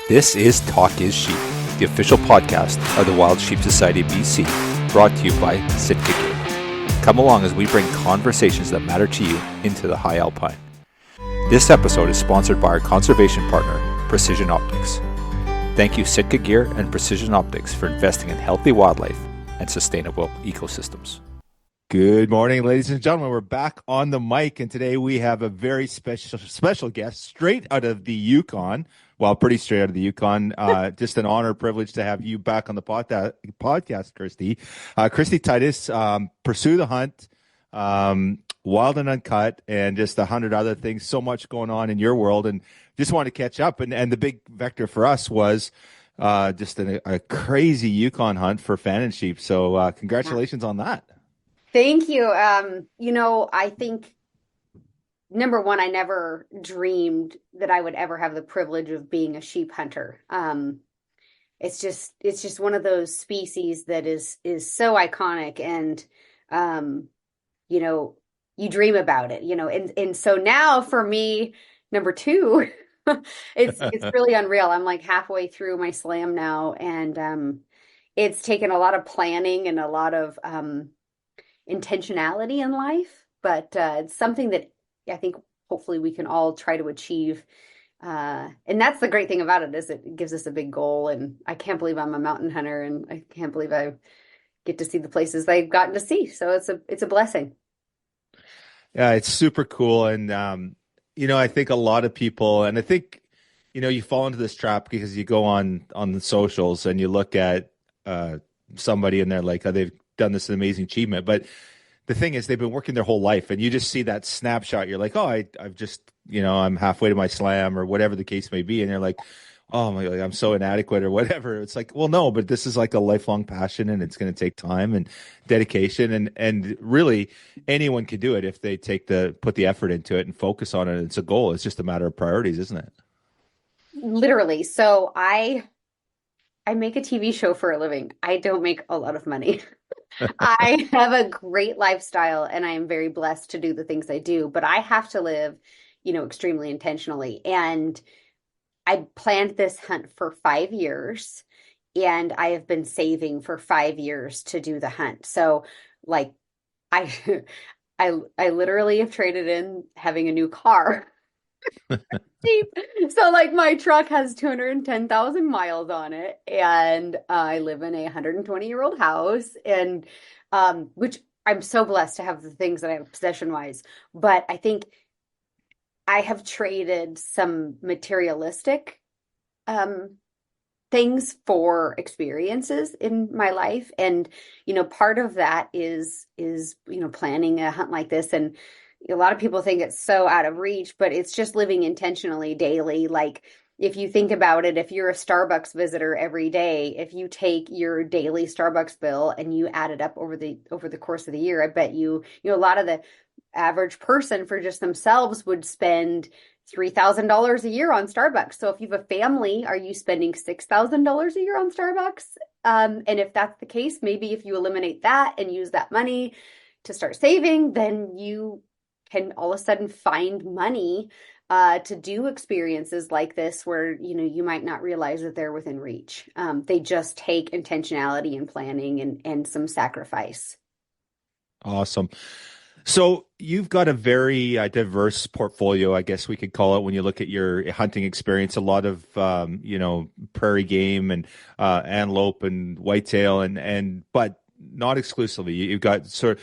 This is Talk is Sheep, the official podcast of the Wild Sheep Society BC, brought to you by SITKA. Come along as we bring conversations that matter to you into the high alpine. This episode is sponsored by our conservation partner, Precision Optics. Thank you SITKA Gear and Precision Optics for investing in healthy wildlife and sustainable ecosystems. Good morning, ladies and gentlemen. We're back on the mic, and today we have a very special guest straight out of the Yukon. Well, pretty straight out of the Yukon. Just an honor, privilege to have you back on the podcast, Kristy. Kristy Titus, Pursue the Hunt, Wild and Uncut, and just 100 other things. So much going on in your world, and just want to catch up. And the big vector for us was just a crazy Yukon hunt for Fannin Sheep. So congratulations on that. Thank you. I think, number one, I never dreamed that I would ever have the privilege of being a sheep hunter. It's just one of those species that is so iconic, and you dream about it, and so now for me, number two, it's really unreal. I'm like halfway through my slam now, and it's taken a lot of planning and a lot of intentionality in life, but it's something that I think hopefully we can all try to achieve. And that's the great thing about it, is it gives us a big goal. And I can't believe I'm a mountain hunter, and I can't believe I get to see the places I've gotten to see. So it's a blessing. Yeah, it's super cool. And, I think a lot of people, and I think, you fall into this trap because you go on the socials and you look at somebody and they're like, oh, they've done this amazing achievement. But the thing is, they've been working their whole life, and you just see that snapshot. You're like, oh, I've just, I'm halfway to my slam, or whatever the case may be. And you're like, oh my God, I'm so inadequate, or whatever. It's like, well, no, but this is like a lifelong passion, and it's going to take time and dedication. And really anyone can do it if they put the effort into it and focus on it. It's a goal. It's just a matter of priorities, isn't it? Literally. So I make a TV show for a living. I don't make a lot of money. I have a great lifestyle, and I am very blessed to do the things I do, but I have to live, extremely intentionally. And I planned this hunt for 5 years, and I have been saving for 5 years to do the hunt. So like I literally have traded in having a new car. So like my truck has 210,000 miles on it, and I live in a 120-year-old house, and which I'm so blessed to have the things that I have possession wise. But I think I have traded some materialistic things for experiences in my life, and part of that is planning a hunt like this. And a lot of people think it's so out of reach, but it's just living intentionally daily. Like if you think about it, if you're a Starbucks visitor every day, if you take your daily Starbucks bill and you add it up over the course of the year, I bet you a lot of the average person for just themselves would spend $3,000 a year on Starbucks. So if you have a family, are you spending $6,000 a year on Starbucks? And if that's the case, maybe if you eliminate that and use that money to start saving, then you can all of a sudden find money to do experiences like this, where you might not realize that they're within reach. They just take intentionality and planning and some sacrifice. Awesome. So you've got a very diverse portfolio, I guess we could call it, when you look at your hunting experience. A lot of prairie game and antelope and whitetail, but not exclusively. You've got sort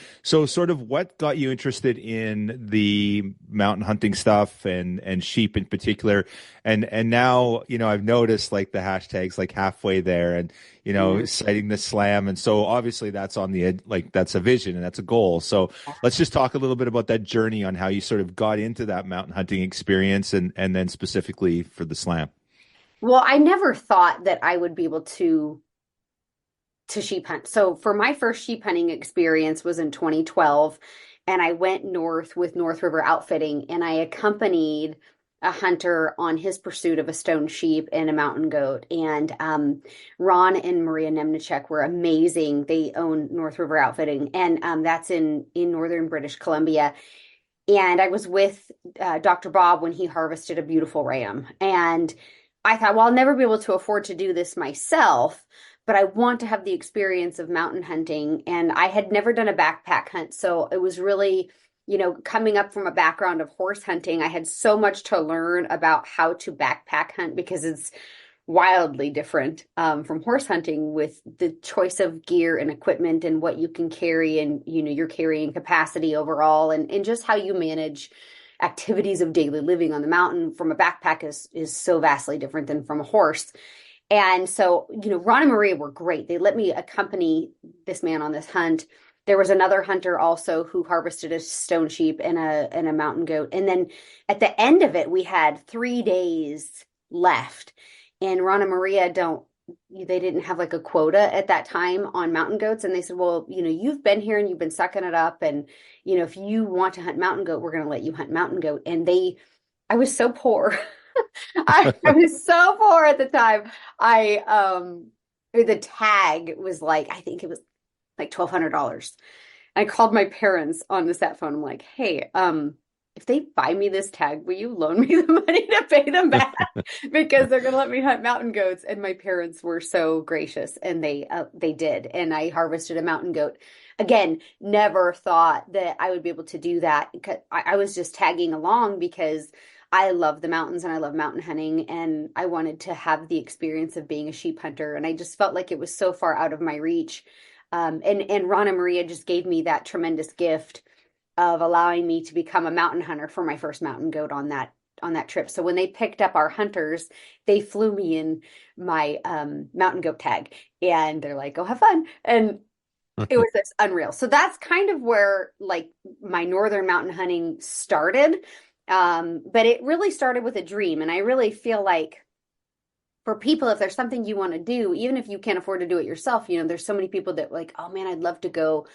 of what got you interested in the mountain hunting stuff and sheep in particular, and now I've noticed like the hashtags like halfway there, and citing the slam, and so obviously that's on the like that's a vision and that's a goal. So let's just talk a little bit about that journey on how you sort of got into that mountain hunting experience, and then specifically for the slam. Well, I never thought that I would be able to sheep hunt. So for my first sheep hunting experience was in 2012, and I went north with North River Outfitting, and I accompanied a hunter on his pursuit of a stone sheep and a mountain goat. And Ron and Maria Nemnicek were amazing. They own North River Outfitting, and that's in northern British Columbia. And I was with Dr. Bob when he harvested a beautiful ram. And I thought, well, I'll never be able to afford to do this myself, but I want to have the experience of mountain hunting. And I had never done a backpack hunt. So it was really, coming up from a background of horse hunting, I had so much to learn about how to backpack hunt because it's wildly different from horse hunting with the choice of gear and equipment and what you can carry and, your carrying capacity overall and just how you manage activities of daily living on the mountain from a backpack is so vastly different than from a horse. And so, Ron and Maria were great. They let me accompany this man on this hunt. There was another hunter also who harvested a stone sheep and a mountain goat. And then at the end of it, we had 3 days left. And Ron and Maria they didn't have like a quota at that time on mountain goats. And they said, well, you've been here and you've been sucking it up. And, if you want to hunt mountain goat, we're going to let you hunt mountain goat. And I was so poor. I was so poor at the time. The tag was like, I think it was like $1,200. I called my parents on the sat phone. I'm like, hey, if they buy me this tag, will you loan me the money to pay them back? Because they're going to let me hunt mountain goats. And my parents were so gracious and they did. And I harvested a mountain goat. Again, never thought that I would be able to do that. I was just tagging along because I love the mountains and I love mountain hunting. And I wanted to have the experience of being a sheep hunter. And I just felt like it was so far out of my reach. And Ron and Maria just gave me that tremendous gift of allowing me to become a mountain hunter for my first mountain goat on that trip. So when they picked up our hunters, they flew me in my mountain goat tag and they're like, go have fun. And it was this unreal. So that's kind of where like my northern mountain hunting started. But it really started with a dream. And I really feel like for people, if there's something you want to do, even if you can't afford to do it yourself, there's so many people that like, oh man, I'd love to go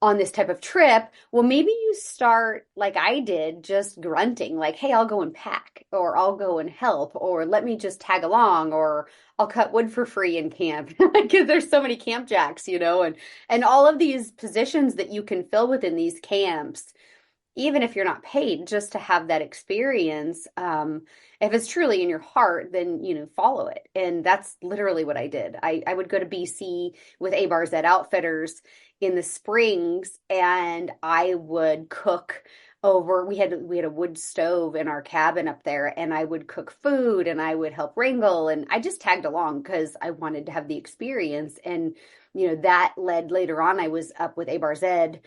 on this type of trip. Well, maybe you start like I did, just grunting, like, hey, I'll go and pack, or I'll go and help, or let me just tag along, or I'll cut wood for free in camp. Because there's so many camp jacks, and all of these positions that you can fill within these camps, even if you're not paid, just to have that experience. If it's truly in your heart, then, follow it. And that's literally what I did. I would go to BC with Blackstone Outfitters in the springs, and I would cook over, we had a wood stove in our cabin up there, and I would cook food and I would help wrangle, and I just tagged along because I wanted to have the experience. And, that led later on, I was up with Blackstone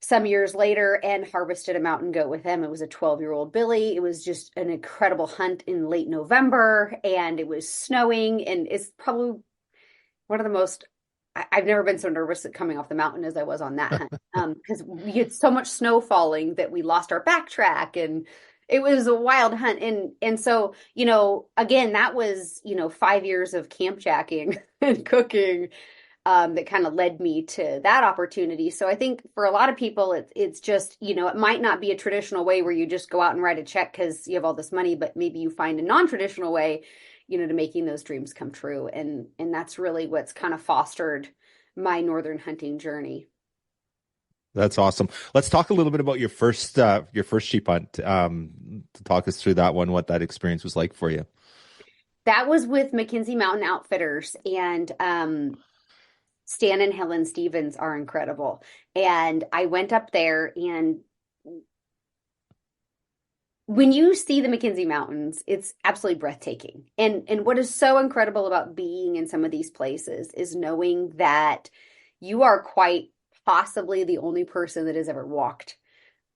some years later and harvested a mountain goat with them. It was a 12-year-old Billy. It was just an incredible hunt in late November, and it was snowing, and it's probably one of the most, I've never been so nervous at coming off the mountain as I was on that hunt, because we had so much snow falling that we lost our backtrack, and it was a wild hunt. And so, again, that was, 5 years of camp jacking and cooking that kind of led me to that opportunity. So I think for a lot of people, it's just, it might not be a traditional way where you just go out and write a check because you have all this money, but maybe you find a non-traditional way, to making those dreams come true. And that's really what's kind of fostered my northern hunting journey. That's awesome. Let's talk a little bit about your first sheep hunt. To talk us through that one, what that experience was like for you. That was with McKenzie Mountain Outfitters, and Stan and Helen Stevens are incredible. And I went up there, and when you see the McKenzie Mountains, it's absolutely breathtaking. And what is so incredible about being in some of these places is knowing that you are quite possibly the only person that has ever walked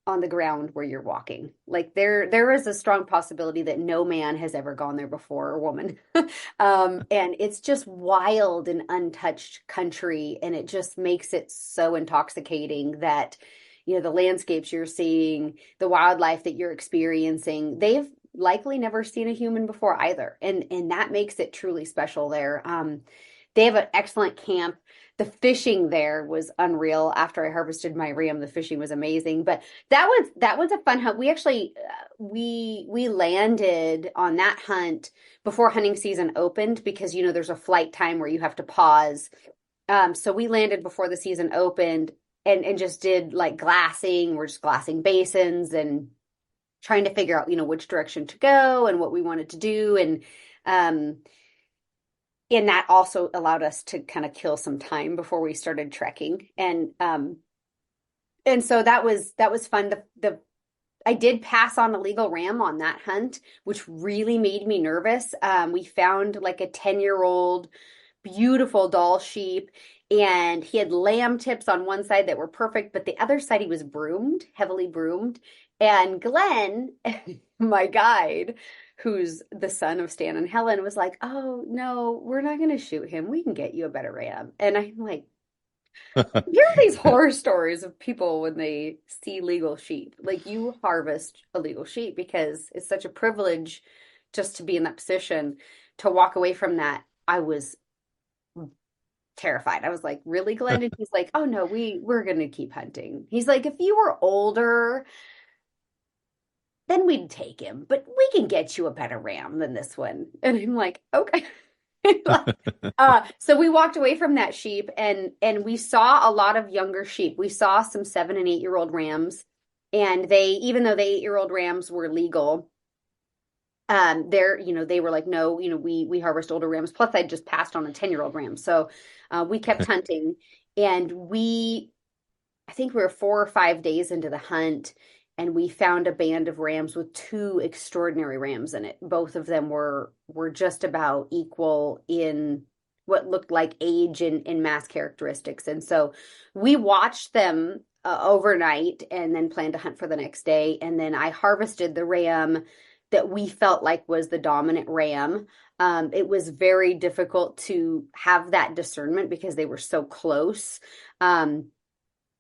on the ground where you're walking. Like there is a strong possibility that no man has ever gone there before, or woman. And it's just wild and untouched country. And it just makes it so intoxicating that, the landscapes you're seeing, the wildlife that you're experiencing, they've likely never seen a human before either. And that makes it truly special there. They have an excellent camp. The fishing there was unreal. After I harvested my ram, the fishing was amazing. But that was a fun hunt. We actually we landed on that hunt before hunting season opened because there's a flight time where you have to pause. So we landed before the season opened and just did like glassing. We're just glassing basins and trying to figure out which direction to go and what we wanted to do. And Um, and that also allowed us to kind of kill some time before we started trekking. And so that was fun. The I did pass on a legal ram on that hunt, which really made me nervous. We found like a 10-year-old beautiful doll sheep, and he had lamb tips on one side that were perfect, but the other side he was broomed, heavily broomed. And Glenn, my guide, who's the son of Stan and Helen, was like, "Oh, no, we're not going to shoot him. We can get you a better ram." And I'm like, hear these horror stories of people when they see legal sheep. Like, you harvest a legal sheep because it's such a privilege just to be in that position. To walk away from that, I was terrified. I was like, "Really, Glenn?" And he's like, "Oh no, we're gonna keep hunting." He's like, "If you were older, then we'd take him, but we can get you a better ram than this one." And I'm like, "Okay." So we walked away from that sheep, and we saw a lot of younger sheep. We saw some 7 and 8-year-old rams, and even though the 8-year-old rams were legal, they were like, "No, we harvest older rams." Plus I'd just passed on a 10-year-old ram. So we kept hunting, and I think we were 4 or 5 days into the hunt, and we found a band of rams with 2 extraordinary rams in it. Both of them were just about equal in what looked like age and mass characteristics. And so we watched them overnight and then planned to hunt for the next day. And then I harvested the ram that we felt like was the dominant ram. It was very difficult to have that discernment because they were so close.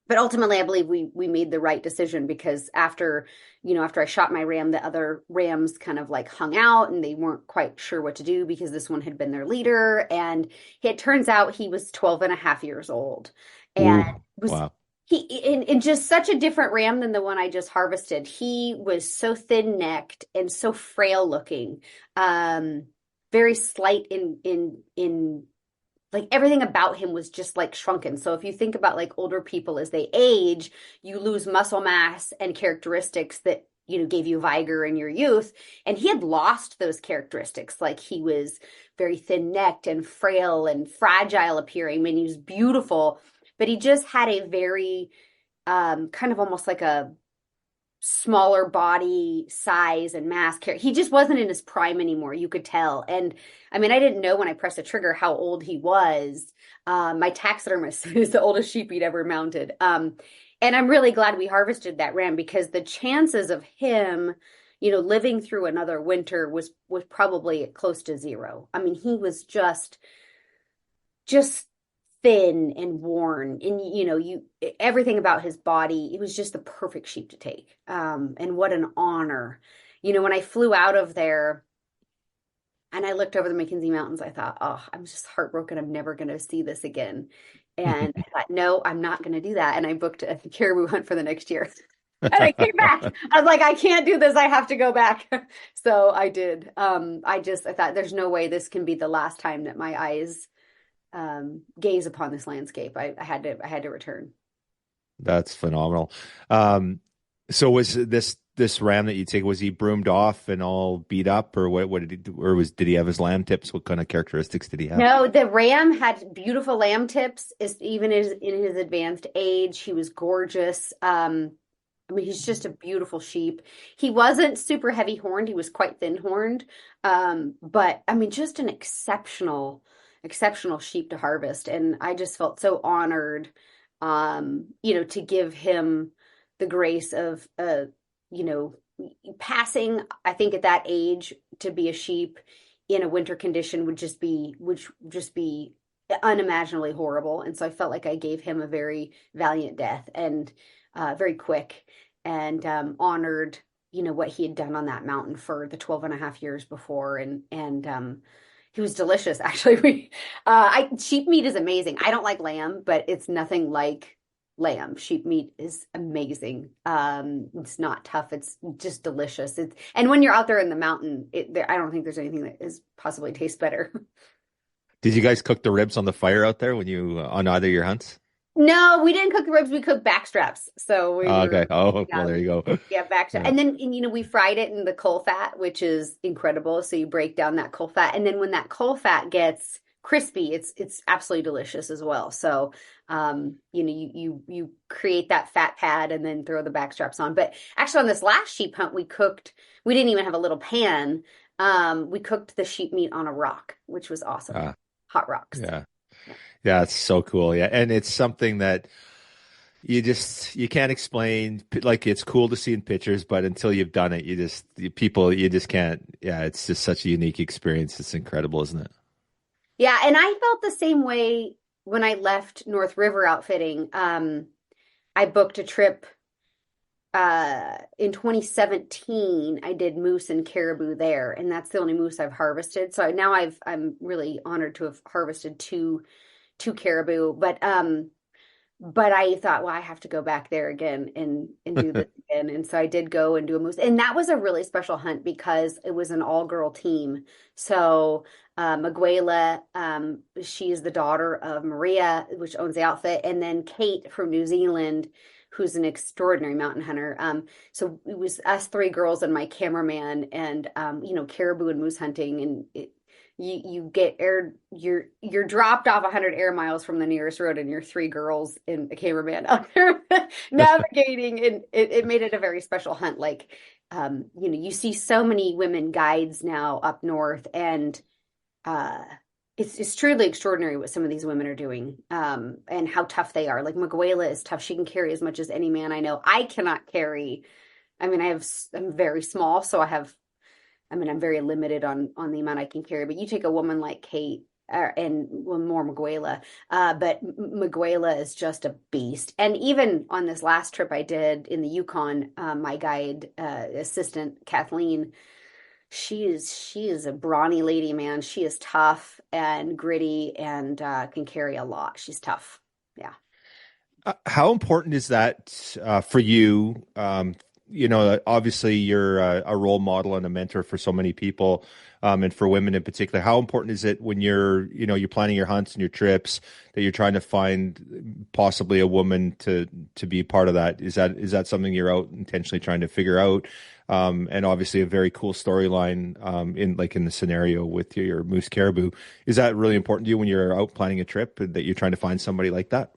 But ultimately, I believe we made the right decision, because after I shot my ram, the other rams kind of like hung out and they weren't quite sure what to do because this one had been their leader. And it turns out he was 12 and a half years old. And Ooh, wow. he in just such a different ram than the one I just harvested. He was so thin-necked and so frail looking, very slight in like everything about him was just like shrunken. So if you think about like older people as they age, you lose muscle mass and characteristics that, gave you vigor in your youth. And he had lost those characteristics. Like, he was very thin-necked and frail and fragile appearing. I mean, he was beautiful, but he just had a very kind of almost like a smaller body size and mass. He just wasn't in his prime anymore. You could tell. And I mean, I didn't know when I pressed the trigger how old he was. My taxidermist is the oldest sheep he'd ever mounted. And I'm really glad we harvested that ram, because the chances of him, living through another winter was probably close to zero. I mean, he was just thin and worn, and everything about his body, it was just the perfect sheep to take. And what an honor. When I flew out of there and I looked over the McKinsey Mountains, I thought, "Oh, I'm just heartbroken. I'm never going to see this again." And I thought, "No, I'm not going to do that." And I booked a caribou hunt for the next year. And I came back. I was like, "I can't do this. I have to go back." So I did. I thought, there's no way this can be the last time that my eyes gaze upon this landscape. I had to return. That's phenomenal. So was this ram that you take, was he broomed off and all beat up, or what did he do? Or did he have his lamb tips? What kind of characteristics did he have? No, the ram had beautiful lamb tips, even in his advanced age. He was gorgeous. I mean, he's just a beautiful sheep. He wasn't super heavy horned. He was quite thin horned. But I mean, just an exceptional sheep to harvest. And I just felt so honored, to give him the grace of, passing. I think at that age, to be a sheep in a winter condition would just be unimaginably horrible. And so I felt like I gave him a very valiant death, and very quick, and honored, what he had done on that mountain for the 12 and a half years before. And he was delicious. Actually, sheep meat is amazing. I don't like lamb, but it's nothing like lamb. Sheep meat is amazing. It's not tough. It's just delicious. And when you're out there in the mountain, I don't think there's anything that is possibly tastes better. Did you guys cook the ribs on the fire out there on either of your hunts? No, we didn't cook the ribs. We cooked backstraps. So we Okay. were, Oh, well, there you go. yeah, backstrap. Yeah. And then, we fried it in the coal fat, which is incredible. So you break down that coal fat. And then when that coal fat gets crispy, it's absolutely delicious as well. So, you create that fat pad and then throw the backstraps on. But actually on this last sheep hunt, we didn't even have a little pan. We cooked the sheep meat on a rock, which was awesome. Ah, Hot rocks. yeah. Yeah. Yeah, it's so cool. Yeah. And it's something that you can't explain. Like, it's cool to see in pictures, but until you've done it, you just can't. Yeah, it's just such a unique experience. It's incredible, isn't it? Yeah, and I felt the same way when I left North River Outfitting. I booked a trip in 2017. I did moose and caribou there, and that's the only moose I've harvested. So now I'm really honored to have harvested two caribou, but I thought, well, I have to go back there again and do this again. And so I did go and do a moose. And that was a really special hunt because it was an all-girl team. So Miguela, she is the daughter of Maria, which owns the outfit, and then Kate from New Zealand, who's an extraordinary mountain hunter. So it was us three girls and my cameraman, and caribou and moose hunting, and you get you're dropped off 100 air miles from the nearest road, and you're three girls and a cameraman out there navigating, and it made it a very special hunt. Like, you see so many women guides now up north, and it's truly extraordinary what some of these women are doing, and how tough they are. Like, Miguela is tough. She can carry as much as any man I know. I cannot carry. I mean, I'm very small, so I'm very limited on the amount I can carry. But you take a woman like Kate, and more Miguela, but Miguela is just a beast. And even on this last trip I did in the Yukon, my guide assistant Kathleen, she is a brawny lady, man. She is tough and gritty and can carry a lot. She's tough. Yeah. How important is that for you? Obviously you're a role model and a mentor for so many people, and for women in particular. How important is it when you're planning your hunts and your trips that you're trying to find possibly a woman to be part of that? Is that something you're out intentionally trying to figure out? And obviously a very cool storyline in the scenario with your moose caribou. Is that really important to you when you're out planning a trip, that you're trying to find somebody like that?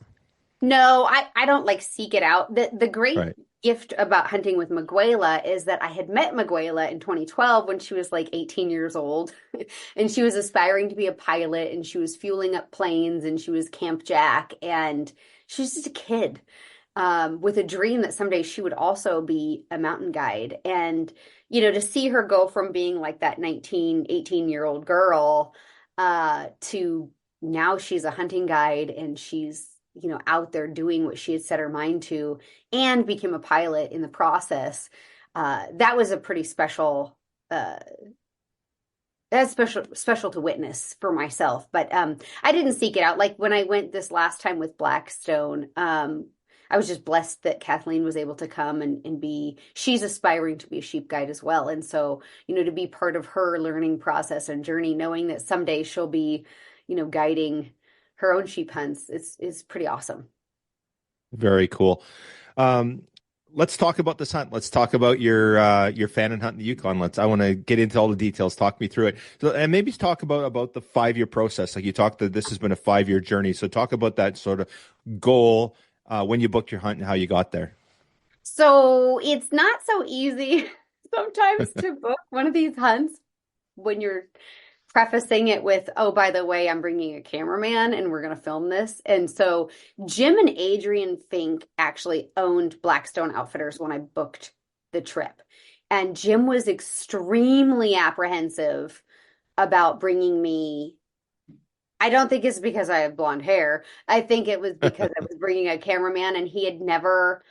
No, I don't like seek it out. The great Right. gift about hunting with Miguela is that I had met Miguela in 2012 when she was like 18 years old, and she was aspiring to be a pilot, and she was fueling up planes, and she was Camp Jack, and she was just a kid with a dream that someday she would also be a mountain guide. And to see her go from being like that 19, 18-year-old girl to now she's a hunting guide, and she's out there doing what she had set her mind to, and became a pilot in the process. That was a pretty special, that's special to witness for myself. But I didn't seek it out. Like when I went this last time with Blackstone, I was just blessed that Kathleen was able to come and she's aspiring to be a sheep guide as well. And so, to be part of her learning process and journey, knowing that someday she'll be, guiding her own sheep hunts, is pretty awesome. Very cool. Let's talk about this hunt. Let's talk about your Fannin hunt in the Yukon. I want to get into all the details. Talk me through it. So, and maybe talk about the 5-year process. Like you talked that this has been a 5-year journey. So talk about that sort of goal when you booked your hunt and how you got there. So it's not so easy sometimes to book one of these hunts when you're prefacing it with, oh, by the way, I'm bringing a cameraman and we're going to film this. And so Jim and Adrian Fink actually owned Blackstone Outfitters when I booked the trip. And Jim was extremely apprehensive about bringing me. I don't think it's because I have blonde hair. I think it was because I was bringing a cameraman, and he had never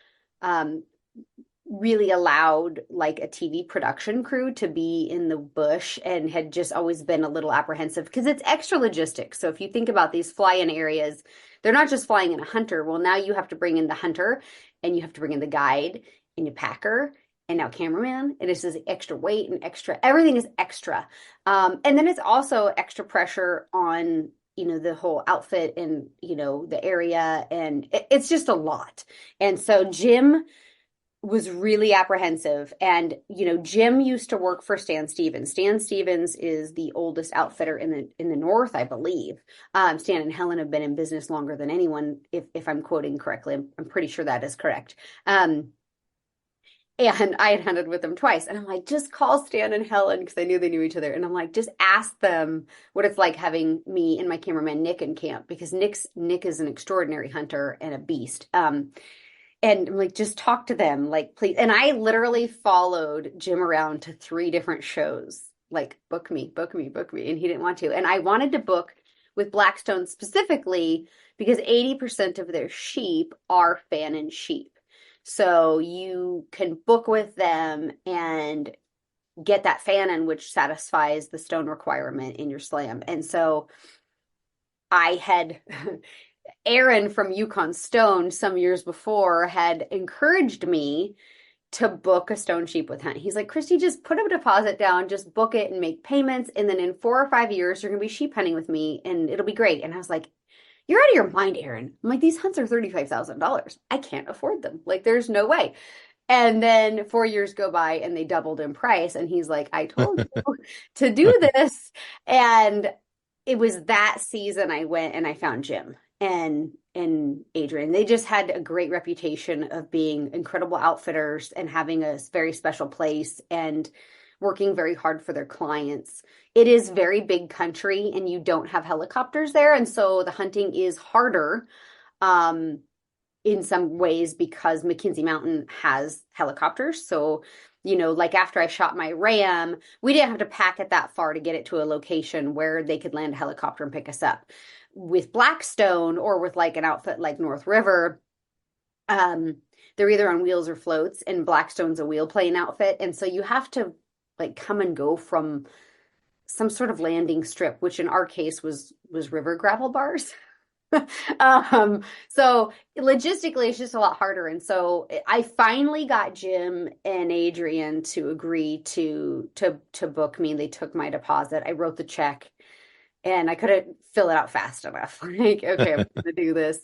really allowed like a TV production crew to be in the bush, and had just always been a little apprehensive because it's extra logistics. So if you think about these fly-in areas, they're not just flying in a hunter. Well, now you have to bring in the hunter, and you have to bring in the guide and your packer, and now cameraman, and it's just extra weight and extra, everything is extra. And then it's also extra pressure on the whole outfit and, the area, and it's just a lot. And so Jim was really apprehensive. And, Jim used to work for Stan Stevens. Stan Stevens is the oldest outfitter in the North, I believe. Stan and Helen have been in business longer than anyone, if I'm quoting correctly. I'm pretty sure that is correct. And I had hunted with them twice. And I'm like, just call Stan and Helen, because I knew they knew each other. And I'm like, just ask them what it's like having me and my cameraman Nick in camp, because Nick is an extraordinary hunter and a beast. And I'm like, just talk to them, like, please. And I literally followed Jim around to 3 different shows, like, book me, book me, book me. And he didn't want to. And I wanted to book with Blackstone specifically because 80% of their sheep are Fannin Sheep. So you can book with them and get that Fannin, which satisfies the stone requirement in your slam. And so I had... Aaron from Yukon Stone some years before had encouraged me to book a stone sheep with hunt. He's like, Kristy, just put a deposit down, just book it and make payments. And then in 4 or 5 years, you're going to be sheep hunting with me and it'll be great. And I was like, you're out of your mind, Aaron. I'm like, these hunts are $35,000. I can't afford them. Like, there's no way. And then 4 years go by and they doubled in price. And he's like, I told you to do this. And it was that season I went and I found Jim and Adrian. They just had a great reputation of being incredible outfitters and having a very special place and working very hard for their clients. It is very big country and you don't have helicopters there. And so the hunting is harder in some ways because McKinsey Mountain has helicopters. So, like after I shot my ram, we didn't have to pack it that far to get it to a location where they could land a helicopter and pick us up. With Blackstone or with like an outfit like North River, they're either on wheels or floats, and Blackstone's a wheel plane outfit. And so you have to like come and go from some sort of landing strip, which in our case was river gravel bars. So logistically it's just a lot harder. And so I finally got Jim and Adrian to agree to book me. They took my deposit. I wrote the check and I couldn't fill it out fast enough. Like, okay, I'm going to do this.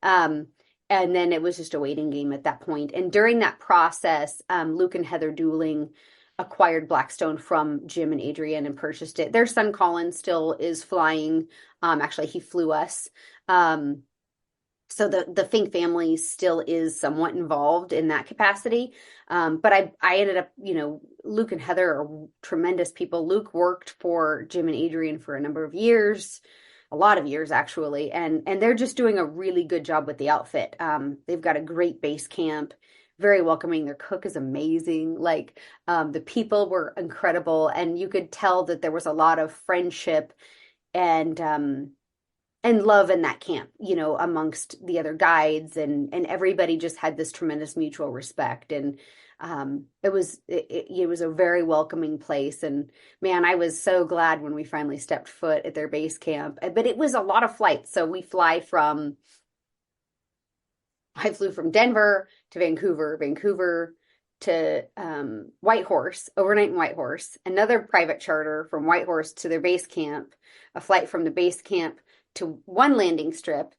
And then it was just a waiting game at that point. And during that process, Luke and Heather Dooling acquired Blackstone from Jim and Adrian and purchased it. Their son Colin still is flying. Actually, he flew us. So the Fink family still is somewhat involved in that capacity. But I ended up, Luke and Heather are tremendous people. Luke worked for Jim and Adrian for a number of years, a lot of years actually. And they're just doing a really good job with the outfit. They've got a great base camp, very welcoming. Their cook is amazing. Like, the people were incredible. And you could tell that there was a lot of friendship and love in that camp, amongst the other guides, and everybody just had this tremendous mutual respect. And it was a very welcoming place. And man, I was so glad when we finally stepped foot at their base camp. But it was a lot of flights. So I flew from Denver to Vancouver to Whitehorse, overnight in Whitehorse, another private charter from Whitehorse to their base camp, a flight from the base camp to one landing strip.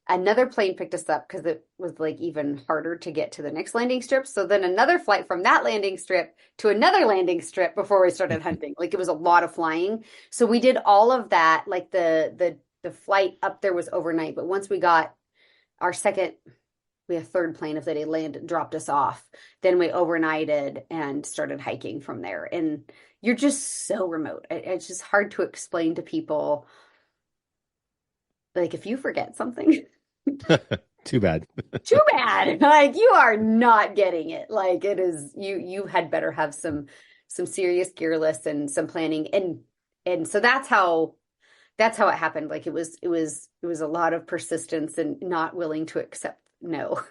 Another plane picked us up because it was like even harder to get to the next landing strip. So then another flight from that landing strip to another landing strip before we started hunting. Like, it was a lot of flying. So we did all of that. Like the flight up there was overnight, but once we got our we had a third plane if they landed, dropped us off. Then we overnighted and started hiking from there. And you're just so remote. It's just hard to explain to people. Like, if you forget something, too bad. Too bad. Like, you are not getting it. Like, it is, you had better have some serious gear lists and some planning. And so that's how it happened. Like, it was a lot of persistence and not willing to accept no.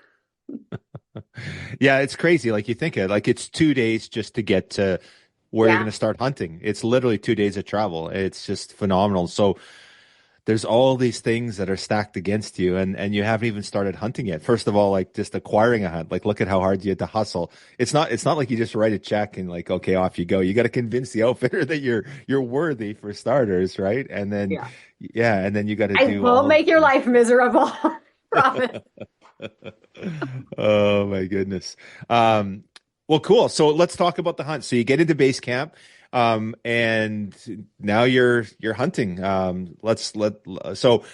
Yeah, it's crazy. Like, you think it, like, it's 2 days just to get to where you're going to start hunting. It's literally 2 days of travel. It's just phenomenal. So there's all these things that are stacked against you, and you haven't even started hunting yet. First of all, like just acquiring a hunt, like look at how hard you had to hustle. It's not like you just write a check and like, okay, off you go. You got to convince the outfitter that you're worthy for starters, right? And then Yeah. yeah, and then you got to I do won't all of make your life miserable. Promise. Oh my goodness. Well, cool. So let's talk about the hunt. So you get into base camp, and now you're hunting. So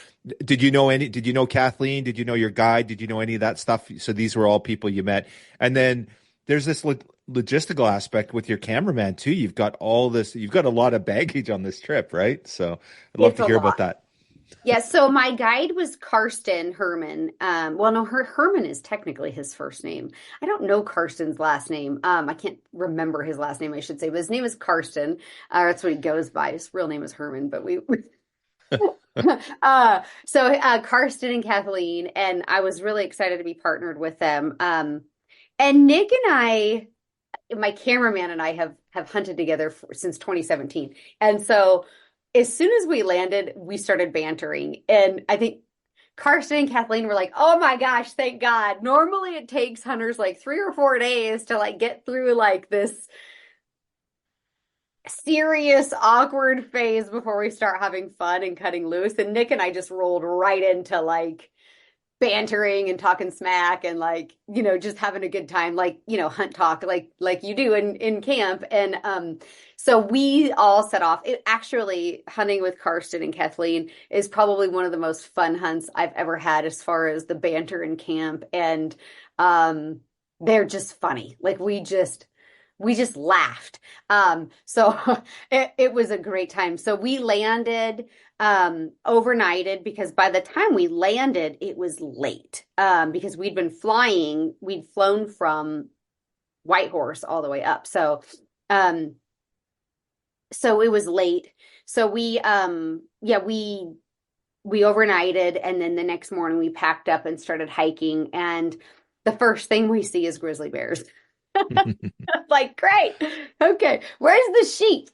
did you know Kathleen? Did you know your guide? Did you know any of that stuff? So these were all people you met. And then there's this logistical aspect with your cameraman too. You've got a lot of baggage on this trip, right? So I'd love It's to a hear lot. about that. Yeah, so my guide was Karsten Herman. Well, no, Herman is technically his first name. I don't know Karsten's last name. I can't remember his last name, I should say, but his name is Karsten. That's what he goes by. His real name is Herman, but we Karsten and Kathleen, and I was really excited to be partnered with them. And Nick and I, my cameraman and I have hunted together since 2017. And so as soon as we landed, we started bantering. And I think Karsten and Kathleen were like, "Oh my gosh, thank God." Normally it takes hunters like 3 or 4 days to like get through like this serious, awkward phase before we start having fun and cutting loose. And Nick and I just rolled right into like bantering and talking smack and like, just having a good time, like, hunt talk, like you do in camp. And so we all set off. Actually, hunting with Karsten and Kathleen is probably one of the most fun hunts I've ever had as far as the banter in camp. And they're just funny. Like we just laughed. So it was a great time. So we landed, overnighted, because by the time we landed, it was late. Because we'd flown from Whitehorse all the way up. So it was late. So we overnighted, and then the next morning we packed up and started hiking. And the first thing we see is grizzly bears. Like, great. Okay. Where's the sheep?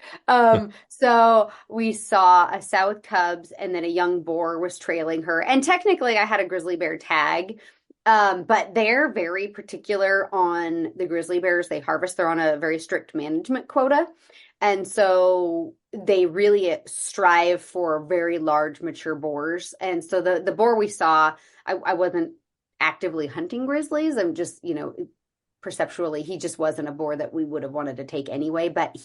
So we saw a sow with cubs, and then a young boar was trailing her. And technically I had a grizzly bear tag. But they're very particular on the grizzly bears they harvest. They're on a very strict management quota. And so they really strive for very large mature boars. And so the boar we saw, I wasn't actively hunting grizzlies. I'm just, perceptually, he just wasn't a boar that we would have wanted to take anyway, but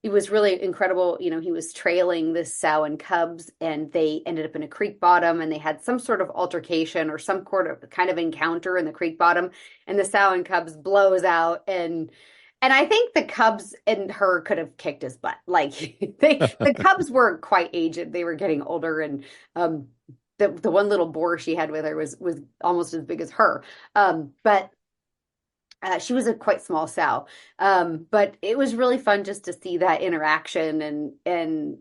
it was really incredible. He was trailing this sow and cubs, and they ended up in a creek bottom, and they had some sort of altercation or some kind of encounter in the creek bottom, and the sow and cubs blows out, and I think the cubs and her could have kicked his butt. Like the cubs were quite aged. They were getting older, and the one little boar she had with her was almost as big as her. But she was a quite small sow. But it was really fun just to see that interaction, and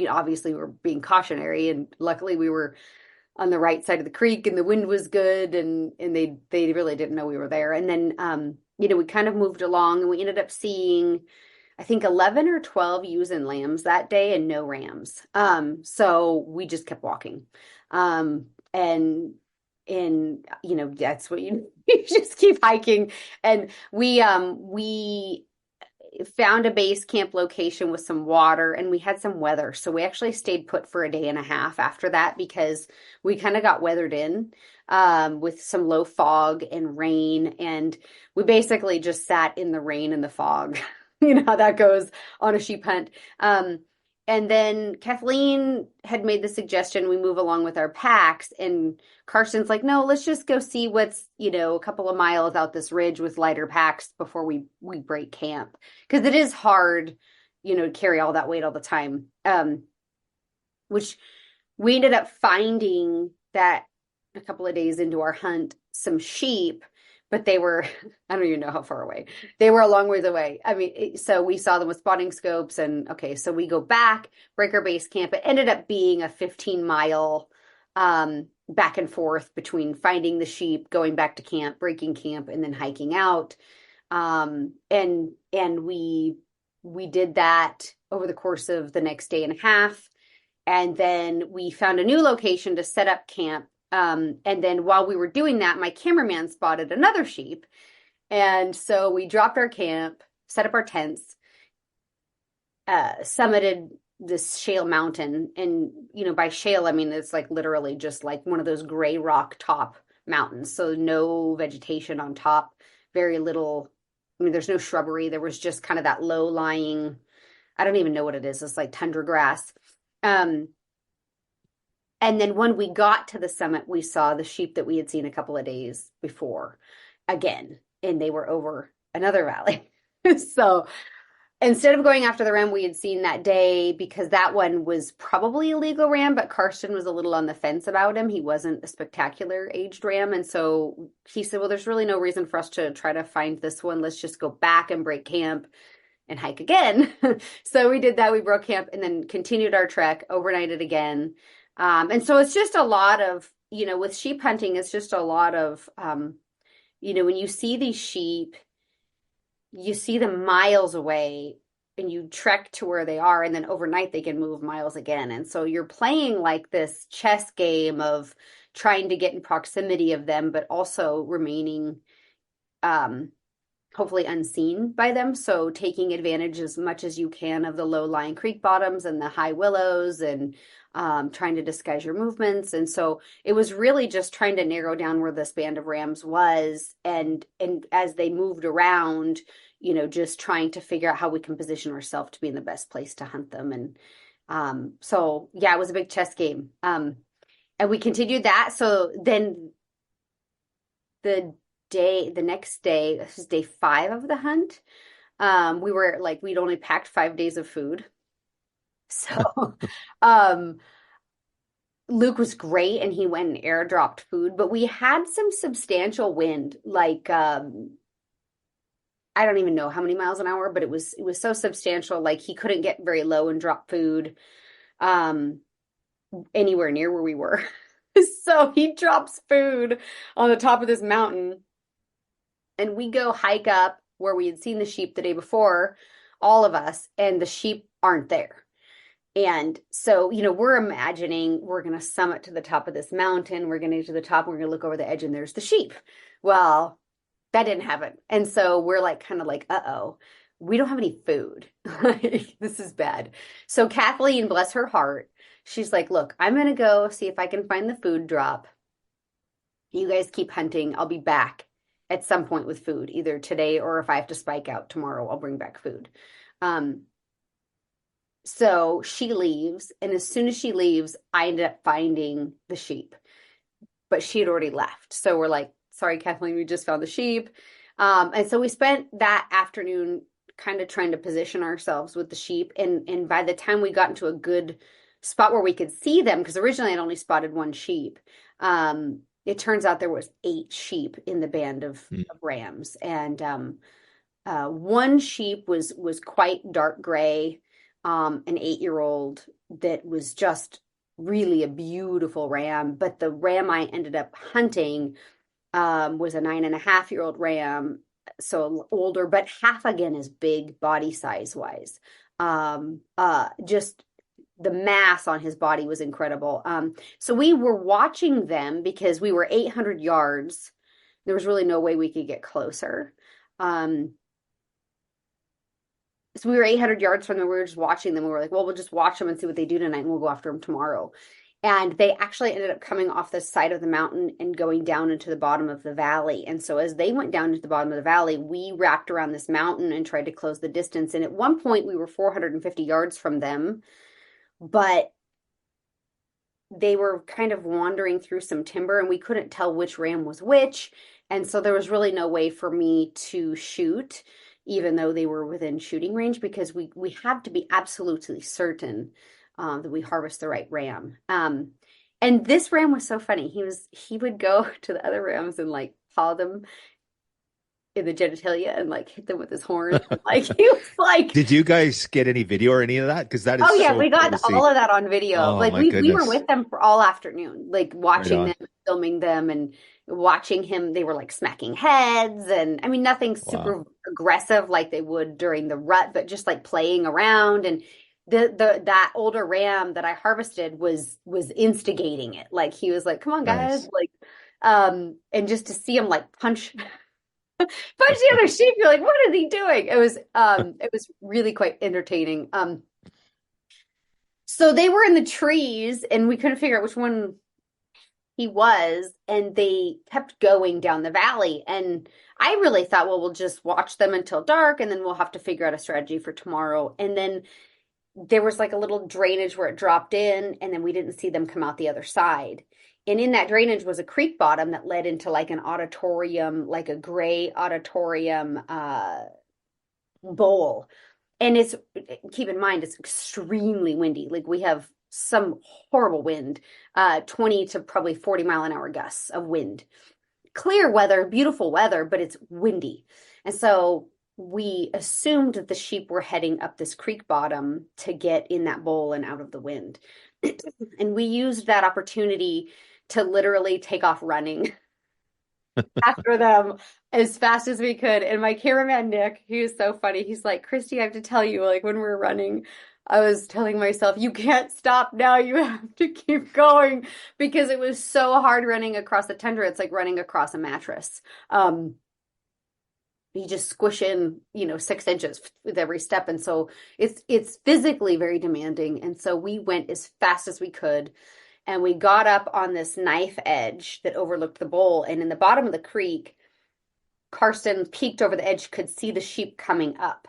obviously we're being cautionary, and luckily we were on the right side of the creek and the wind was good, and they really didn't know we were there. And then we kind of moved along, and we ended up seeing, I think, 11 or 12 ewes and lambs that day, and no rams. So we just kept walking. And that's what you just keep hiking. And we found a base camp location with some water, and we had some weather. So we actually stayed put for a day and a half after that, because we kind of got weathered in with some low fog and rain. And we basically just sat in the rain and the fog. You know how that goes on a sheep hunt. And then Kathleen had made the suggestion we move along with our packs, and Karsten's like, "No, let's just go see what's, a couple of miles out this ridge with lighter packs before we break camp." Because it is hard, to carry all that weight all the time. Which we ended up finding that a couple of days into our hunt, some sheep, but they were, I don't even know how far away. They were a long ways away. I mean, so we saw them with spotting scopes, and okay, so we go back, break our base camp. It ended up being a 15-mile back and forth between finding the sheep, going back to camp, breaking camp, and then hiking out. And we did that over the course of the next day and a half. And then we found a new location to set up camp. And then while we were doing that, my cameraman spotted another sheep. And so we dropped our camp, set up our tents, summited this shale mountain. And, by shale, I mean, it's like literally just like one of those gray rock top mountains. So no vegetation on top, very little. I mean, there's no shrubbery. There was just kind of that low lying, I don't even know what it is. It's like tundra grass. And then when we got to the summit, we saw the sheep that we had seen a couple of days before again, and they were over another valley. So instead of going after the ram we had seen that day, because that one was probably a legal ram, but Karsten was a little on the fence about him. He wasn't a spectacular aged ram. And so he said, well, there's really no reason for us to try to find this one. Let's just go back and break camp and hike again. So we did that. We broke camp and then continued our trek, overnighted again. And so it's just a lot of, with sheep hunting, it's just a lot of, when you see these sheep, you see them miles away and you trek to where they are, and then overnight they can move miles again. And so you're playing like this chess game of trying to get in proximity of them, but also remaining hopefully unseen by them. So taking advantage as much as you can of the low-lying creek bottoms and the high willows, and trying to disguise your movements. And so it was really just trying to narrow down where this band of rams was. And as they moved around, just trying to figure out how we can position ourselves to be in the best place to hunt them. And so, yeah, it was a big chess game. And we continued that. So then the next day, this is day 5 of the hunt. We were like, we'd only packed 5 days of food. So, Luke was great and he went and airdropped food, but we had some substantial wind, like, I don't even know how many miles an hour, but it was so substantial. Like he couldn't get very low and drop food, anywhere near where we were. So he drops food on the top of this mountain, and we go hike up where we had seen the sheep the day before, all of us, and the sheep aren't there. And so, we're imagining we're going to summit to the top of this mountain. We're going to get to the top. We're going to look over the edge and there's the sheep. Well, that didn't happen. And so we're like, kind of like, uh-oh, we don't have any food. This is bad. So Kathleen, bless her heart, she's like, look, I'm going to go see if I can find the food drop. You guys keep hunting. I'll be back at some point with food, either today or if I have to spike out tomorrow, I'll bring back food. So she leaves, and as soon as she leaves, I ended up finding the sheep, but she had already left. So we're like, sorry, Kathleen, we just found the sheep. And so we spent that afternoon kind of trying to position ourselves with the sheep. And by the time we got into a good spot where we could see them, because originally I'd only spotted 1 sheep, it turns out there was 8 sheep in the band of rams. And 1 sheep was quite dark gray, an 8-year-old that was just really a beautiful ram. But the ram I ended up hunting was a 9.5-year-old ram, so older, but half again as big body size wise. Just the mass on his body was incredible. So we were watching them because we were 800 yards. There was really no way we could get closer. So we were 800 yards from them. We were just watching them. We were like, well, we'll just watch them and see what they do tonight, and we'll go after them tomorrow. And they actually ended up coming off the side of the mountain and going down into the bottom of the valley. And so as they went down into the bottom of the valley, we wrapped around this mountain and tried to close the distance. And at one point we were 450 yards from them, but they were kind of wandering through some timber and we couldn't tell which ram was which. And so there was really no way for me to shoot, even though they were within shooting range, because we have to be absolutely certain that we harvest the right ram. And this ram was so funny. He would go to the other rams and like paw them in the genitalia and like hit them with his horn. Like he was like, did you guys get any video or any of that? Because that is we got all of that on video. Oh, like we were with them for all afternoon, like watching Right them, filming them, and watching him. They were like smacking heads, and I mean nothing super aggressive like they would during the rut, but just like playing around. And that older ram that I harvested was instigating it. Like he was like, come on, guys. Nice. Like, and just to see him like punch the other sheep, you're like, what is he doing? It was really quite entertaining. So they were in the trees and we couldn't figure out which one he was, and they kept going down the valley. And I really thought, well, we'll just watch them until dark and then we'll have to figure out a strategy for tomorrow. And then there was like a little drainage where it dropped in, and then we didn't see them come out the other side. And in that drainage was a creek bottom that led into like an auditorium, like a gray auditorium bowl. And keep in mind, it's extremely windy. Like we have some horrible wind, 20 to probably 40-mile-an-hour gusts of wind. Clear weather, beautiful weather, but it's windy. And so we assumed that the sheep were heading up this creek bottom to get in that bowl and out of the wind. And we used that opportunity to literally take off running after them as fast as we could. And my cameraman, Nick, he was so funny. He's like, Kristy, I have to tell you, like when we were running, I was telling myself, you can't stop now. You have to keep going, because it was so hard running across the tundra. It's like running across a mattress. You just squish in, 6 inches with every step. And so it's physically very demanding. And so we went as fast as we could. And we got up on this knife edge that overlooked the bowl. And in the bottom of the creek, Karsten peeked over the edge, could see the sheep coming up,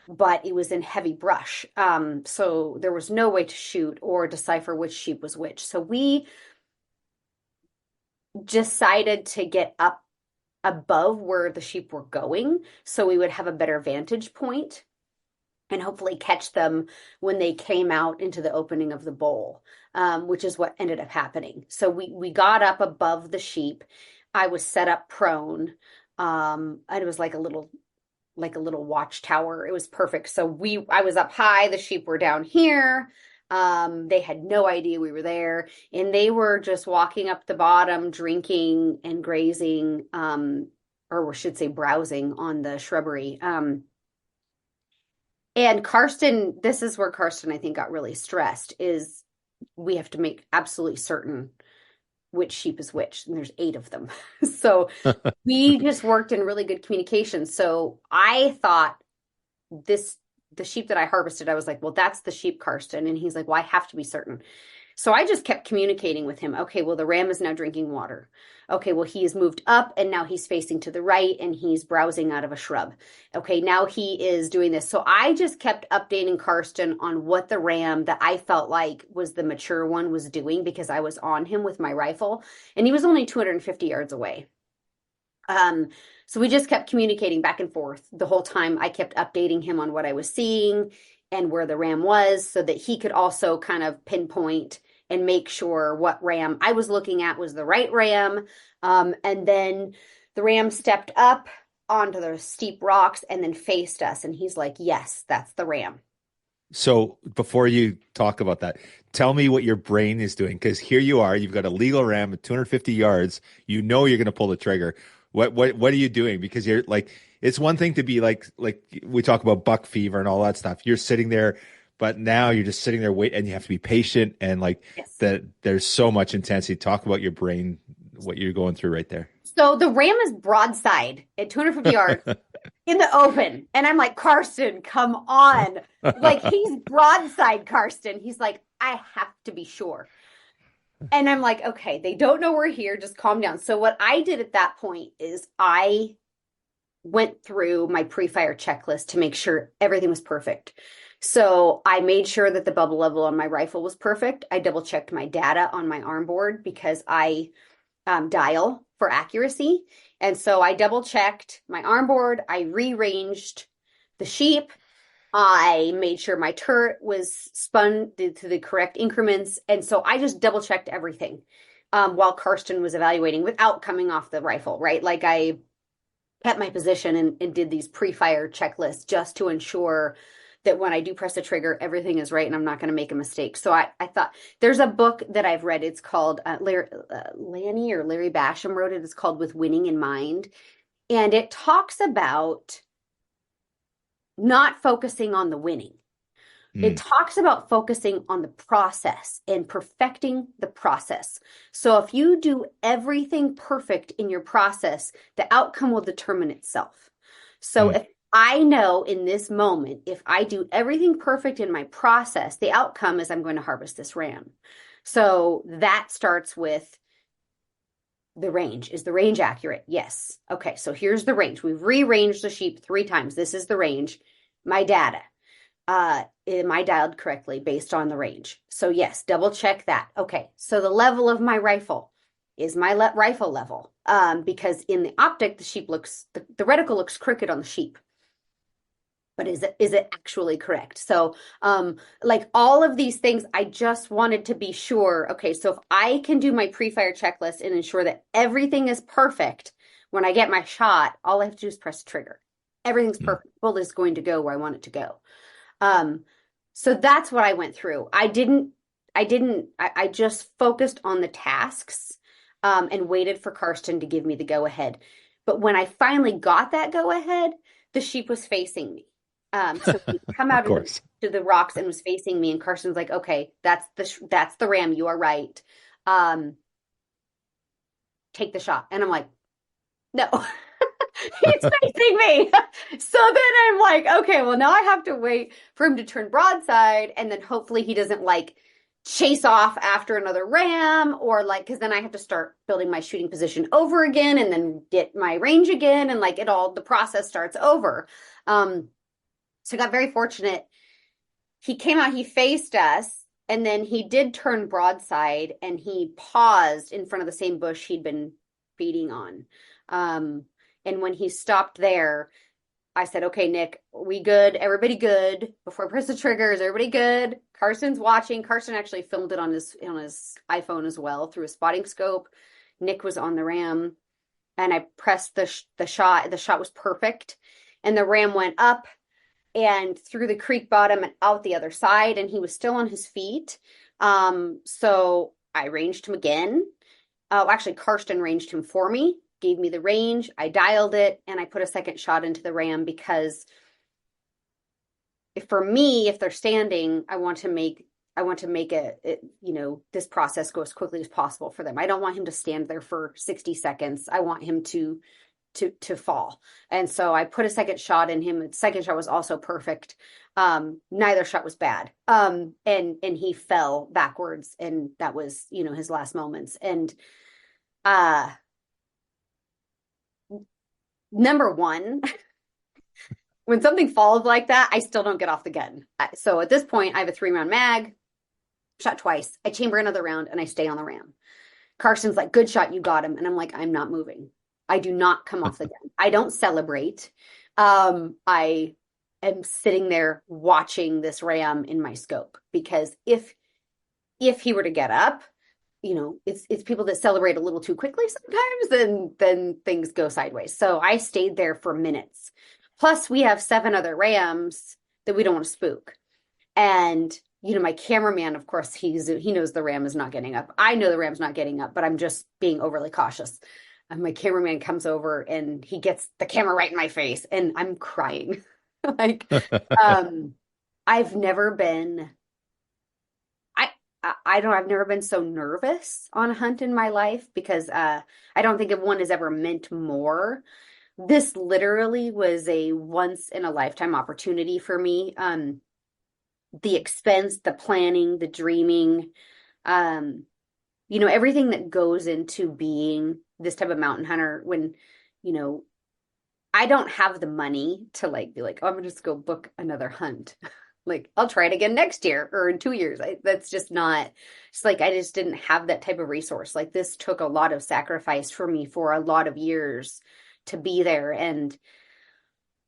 but it was in heavy brush. So there was no way to shoot or decipher which sheep was which. So we decided to get up above where the sheep were going, so we would have a better vantage point and hopefully catch them when they came out into the opening of the bowl, which is what ended up happening. So we got up above the sheep. I was set up prone. And it was like a little watchtower. It was perfect. So I was up high, the sheep were down here. They had no idea we were there, and they were just walking up the bottom, drinking and grazing, or we should say browsing on the shrubbery. And Karsten, this is where Karsten, I think, got really stressed, is we have to make absolutely certain which sheep is which, and there's 8 of them. So we just worked in really good communication. So I thought the sheep that I harvested, I was like, well, that's the sheep, Karsten. And he's like, well, I have to be certain. So I just kept communicating with him. Okay, well, the ram is now drinking water. Okay, well, he has moved up and now he's facing to the right and he's browsing out of a shrub. Okay, now he is doing this. So I just kept updating Karsten on what the ram that I felt like was the mature one was doing, because I was on him with my rifle and he was only 250 yards away. So we just kept communicating back and forth the whole time. I kept updating him on what I was seeing and where the ram was, so that he could also kind of pinpoint and make sure what ram I was looking at was the right ram. And then the ram stepped up onto the steep rocks and then faced us. And he's like, yes, that's the ram. So before you talk about that, tell me what your brain is doing, because here you are, you've got a legal ram at 250 yards. You know you're going to pull the trigger. What are you doing? Because you're like, it's one thing to be like we talk about buck fever and all that stuff. You're sitting there, but now you're just sitting there waiting, and you have to be patient, and like Yes. that. There's so much intensity. Talk about your brain, what you're going through right there. So the ram is broadside at 250 yards in the open. And I'm like, Karsten, come on. Like, he's broadside, Karsten. He's like, I have to be sure. And I'm like, okay, they don't know we're here. Just calm down. So what I did at that point is I went through my pre-fire checklist to make sure everything was perfect. So I made sure that the bubble level on my rifle was perfect. I double checked my data on my arm board, because I dial for accuracy. And so I double checked my arm board. I rearranged the sheep. I made sure my turret was spun to the correct increments. And so I just double checked everything while Karsten was evaluating without coming off the rifle, right? Like, I kept my position and did these pre-fire checklists just to ensure that when I do press the trigger, everything is right and I'm not going to make a mistake. So I thought, there's a book that I've read. It's called Larry Basham wrote it. It's called With Winning in Mind. And it talks about not focusing on the winning, It talks about focusing on the process and perfecting the process. So if you do everything perfect in your process, the outcome will determine itself. So if I know in this moment, if I do everything perfect in my process, the outcome is I'm going to harvest this ram. So that starts with the range. Is the range accurate? Yes. Okay, so here's the range. We've rearranged the sheep 3 times. This is the range. My data. Am I dialed correctly based on the range? So yes, double check that. Okay, so the level of my rifle is my rifle level. Because in the optic, the sheep looks, the reticle looks crooked on the sheep. But is it actually correct? So like all of these things, I just wanted to be sure. Okay, so if I can do my pre-fire checklist and ensure that everything is perfect when I get my shot, all I have to do is press the trigger. Everything's perfect. The bullet is going to go where I want it to go. So that's what I went through. I just focused on the tasks and waited for Karsten to give me the go ahead. But when I finally got that go ahead, the sheep was facing me. So he come out to the rocks and was facing me, and Karsten's like, okay, that's the ram. You are right. Take the shot. And I'm like, no. He's facing me. So then I'm like, okay, well, now I have to wait for him to turn broadside, and then hopefully he doesn't like chase off after another ram, or like, because then I have to start building my shooting position over again and then get my range again, and like the process starts over. So I got very fortunate. He came out, he faced us, and then he did turn broadside, and he paused in front of the same bush he'd been feeding on. And when he stopped there, I said, okay, Nick, we good? Everybody good? Before I press the trigger, is everybody good? Karsten's watching. Karsten actually filmed it on his iPhone as well through a spotting scope. Nick was on the ram, and I pressed the shot. The shot was perfect, and the ram went up and through the creek bottom and out the other side, and he was still on his feet. So I ranged him again. Actually, Karsten ranged him for me, gave me the range. I dialed it, and I put a second shot into the ram because if they're standing, I want to make this process go as quickly as possible for them. I don't want him to stand there for 60 seconds. I want him to fall. And so I put a second shot in him. The second shot was also perfect. Neither shot was bad. And he fell backwards, and that was, his last moments. And number one, when something falls like that, I still don't get off the gun. So at this point, I have a 3-round mag, shot twice. I chamber another round, and I stay on the ram. Karsten's like, good shot, you got him. And I'm like, I'm not moving. I do not come off the gun. I don't celebrate. I am sitting there watching this ram in my scope, because if he were to get up, it's people that celebrate a little too quickly sometimes, then things go sideways. So I stayed there for minutes. Plus, we have 7 other rams that we don't want to spook. And my cameraman, of course, he knows the ram is not getting up. I know the ram's not getting up, but I'm just being overly cautious. And my cameraman comes over, and he gets the camera right in my face, and I'm crying. Like, I've never been so nervous on a hunt in my life, because I don't think one has ever meant more. This literally was a once in a lifetime opportunity for me. The expense, the planning, the dreaming, everything that goes into being this type of mountain hunter, when, I don't have the money to be like, oh, I'm gonna just go book another hunt. Like, I'll try it again next year or in 2 years. That's just not, it's like, I just didn't have that type of resource. Like, this took a lot of sacrifice for me for a lot of years to be there. And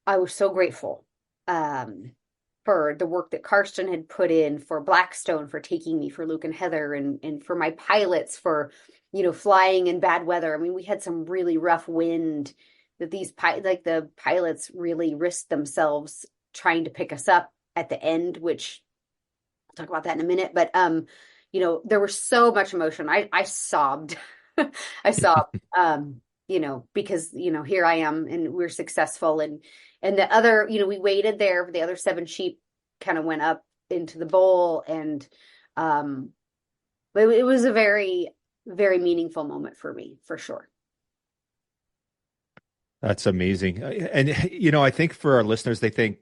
I was so grateful for the work that Karsten had put in, for Blackstone for taking me, for Luke and Heather, and for my pilots for, flying in bad weather. I mean, we had some really rough wind that the pilots really risked themselves trying to pick us up at the end, which I'll talk about that in a minute. But, there was so much emotion. I sobbed. I sobbed, because, here I am, and we're successful. And the other, we waited there. The other 7 sheep kind of went up into the bowl. And it was a very, very meaningful moment for me, for sure. That's amazing. And, I think for our listeners, they think,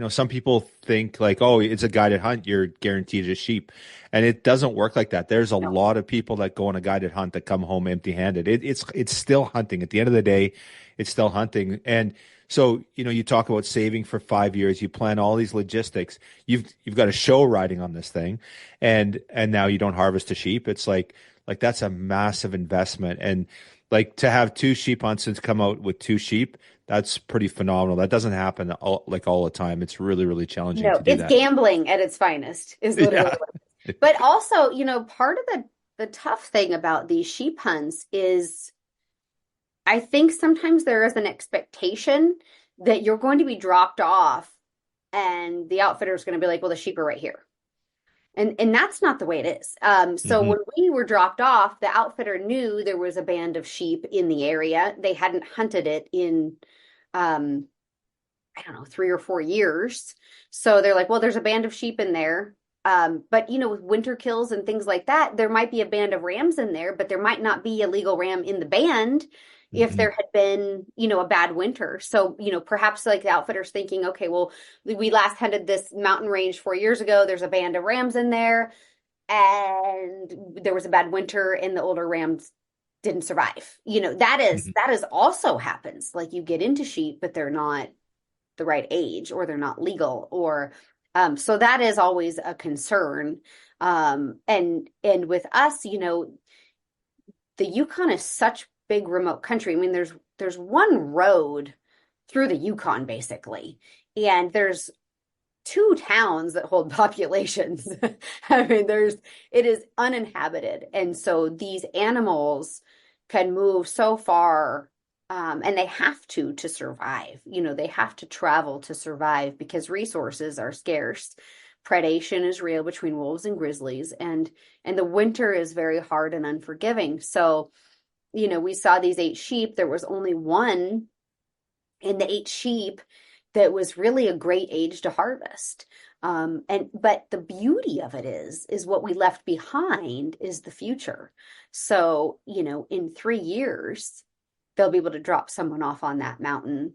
some people think like, oh, it's a guided hunt, you're guaranteed a sheep. And it doesn't work like that. There's a No. lot of people that go on a guided hunt that come home empty-handed. It's still hunting. At the end of the day, it's still hunting. And so, you talk about saving for 5 years, you plan all these logistics. You've got a show riding on this thing, and now you don't harvest a sheep. It's like that's a massive investment. And like to have two sheep hunts and come out with two sheep, that's pretty phenomenal. That doesn't happen all the time. It's really, really challenging No, to do it's that. gambling at its finest is literally what it is. But also, part of the tough thing about these sheep hunts is I think sometimes there is an expectation that you're going to be dropped off and the outfitter is going to be like, well, the sheep are right here. And that's not the way it is. So when we were dropped off, the outfitter knew there was a band of sheep in the area. They hadn't hunted it in, I don't know, 3 or 4 years. So they're like, well, there's a band of sheep in there. But with winter kills and things like that, there might be a band of rams in there, but there might not be a legal ram in the band if there had been, a bad winter. So, perhaps like the outfitter's thinking, okay, well, we last hunted this mountain range 4 years ago. There's a band of rams in there and there was a bad winter and the older rams didn't survive. That is also happens. Like you get into sheep, but they're not the right age or they're not legal or, so that is always a concern. And with us, the Yukon is such big remote country. I mean, there's one road through the Yukon basically, and there's 2 towns that hold populations. I mean, it is uninhabited, and so these animals can move so far, and they have to survive. They have to travel to survive because resources are scarce. Predation is real between wolves and grizzlies, and the winter is very hard and unforgiving. So we saw these 8 sheep. There was only one in the 8 sheep that was really a great age to harvest. But the beauty of it is what we left behind is the future. So, in 3 years, they'll be able to drop someone off on that mountain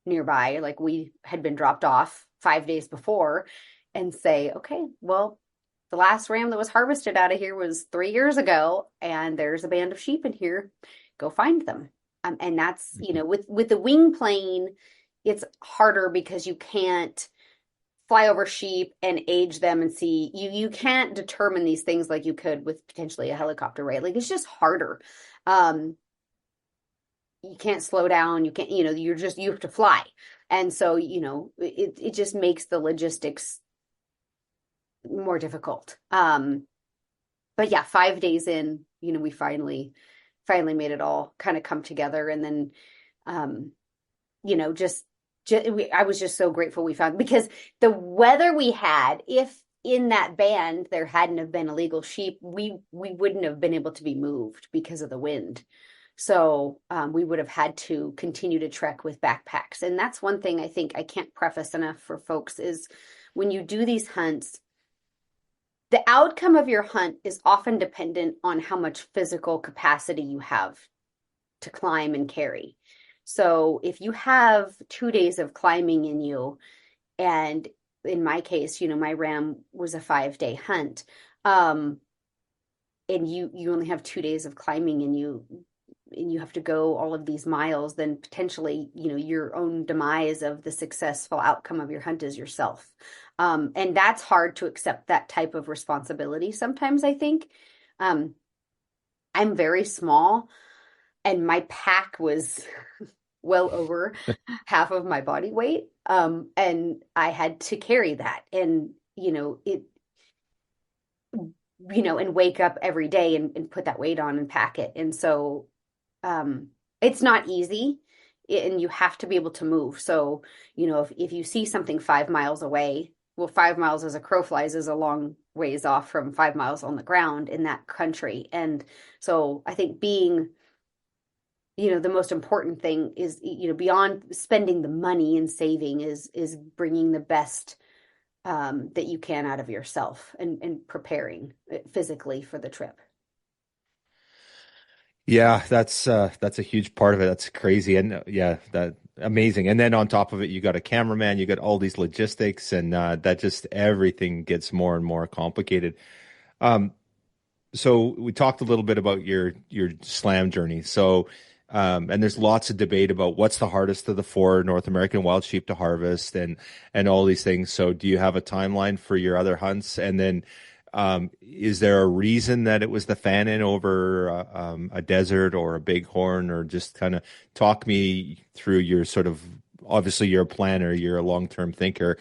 nearby, like we had been dropped off 5 days before, and say, okay, well, the last ram that was harvested out of here was 3 years ago, and there's a band of sheep in here. Go find them. And that's, with the wing plane, it's harder because you can't fly over sheep and age them and see. You can't determine these things like you could with potentially a helicopter, right? Like it's just harder. You can't slow down. You can't, you have to fly. And so, it just makes the logistics more difficult. But yeah, 5 days in, we finally made it all kind of come together. And then, I was just so grateful we found, because the weather we had, if in that band there hadn't have been illegal sheep, we wouldn't have been able to be moved because of the wind. So we would have had to continue to trek with backpacks. And that's one thing I think I can't preface enough for folks is when you do these hunts, the outcome of your hunt is often dependent on how much physical capacity you have to climb and carry. So if you have 2 days of climbing in you, and in my case, my ram was a 5-day hunt, and you only have 2 days of climbing in you, and you have to go all of these miles, then potentially, your own demise of the successful outcome of your hunt is yourself. And that's hard to accept that type of responsibility sometimes, I think. I'm very small, and my pack was well over half of my body weight. And I had to carry that and, and wake up every day and put that weight on and pack it. And so it's not easy, and you have to be able to move. So, if you see something 5 miles away, well, 5 miles as a crow flies is a long ways off from 5 miles on the ground in that country. And so I think being, the most important thing is, beyond spending the money and saving is bringing the best that you can out of yourself and preparing physically for the trip. Yeah, that's a huge part of it. That's crazy. And yeah, that amazing. And then on top of it, you got a cameraman, you got all these logistics, and that just everything gets more and more complicated. Um, so we talked a little bit about your slam journey. So and there's lots of debate about what's the hardest of the four North American wild sheep to harvest and all these things. So do you have a timeline for your other hunts? And then is there a reason that it was the Fannin over a desert or a bighorn, or just kind of talk me through your sort of, obviously you're a planner, you're a long-term thinker.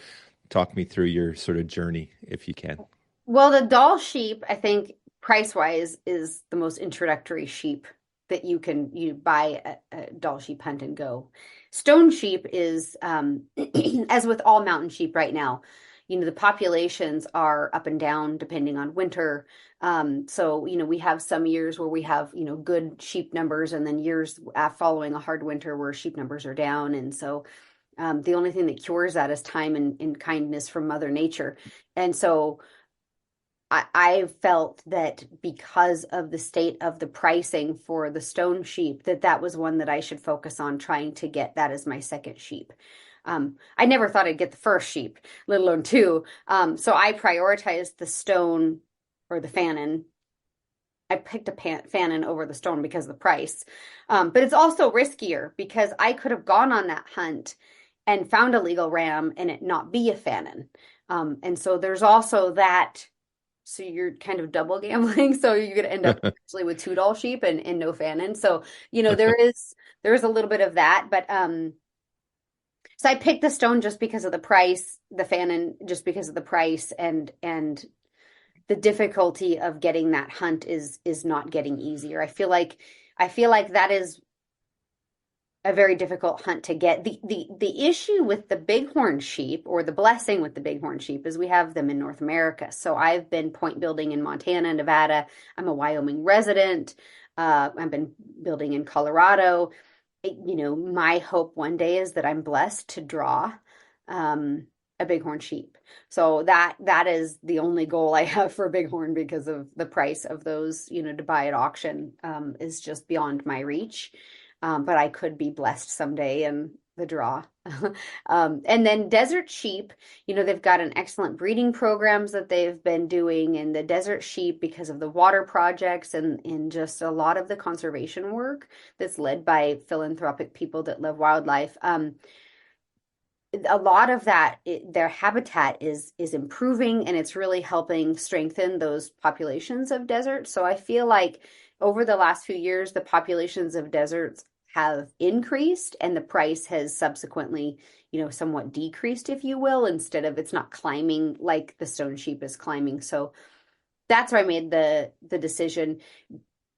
Talk me through your sort of journey if you can. Well, the Dall sheep, I think price-wise is the most introductory sheep that you buy a Dall sheep hunt and go. Stone sheep is, as with all mountain sheep right now, the populations are up and down depending on winter. So, we have some years where we have, good sheep numbers, and then years following a hard winter where sheep numbers are down. And so the only thing that cures that is time and kindness from Mother Nature. And so I felt that because of the state of the pricing for the stone sheep, that was one that I should focus on trying to get that as my second sheep. I never thought I'd get the first sheep, let alone two. So I prioritized the stone or the Fannin. I picked a Fannin over the stone because of the price. But it's also riskier because I could have gone on that hunt and found a legal ram and it not be a Fannin. And so there's also that. So you're kind of double gambling. So you're going to end up actually with two Dall sheep and no Fannin. So, there is a little bit of that, but, so I picked the stone just because of the price, the Fannin just because of the price, and the difficulty of getting that hunt is not getting easier. I feel like that is a very difficult hunt to get. The issue with the bighorn sheep, or the blessing with the bighorn sheep, is we have them in North America. So I've been point building in Montana, Nevada. I'm a Wyoming resident. I've been building in Colorado. My hope one day is that I'm blessed to draw a bighorn sheep. So that is the only goal I have for bighorn, because of the price of those, to buy at auction is just beyond my reach. But I could be blessed someday in the draw. And then desert sheep, they've got an excellent breeding programs that they've been doing. And the desert sheep, because of the water projects and just a lot of the conservation work that's led by philanthropic people that love wildlife, a lot of that, their habitat is improving, and it's really helping strengthen those populations of deserts. So I feel like over the last few years, the populations of deserts have increased, and the price has subsequently, somewhat decreased, if you will, instead of, it's not climbing like the stone sheep is climbing. So that's where I made the decision.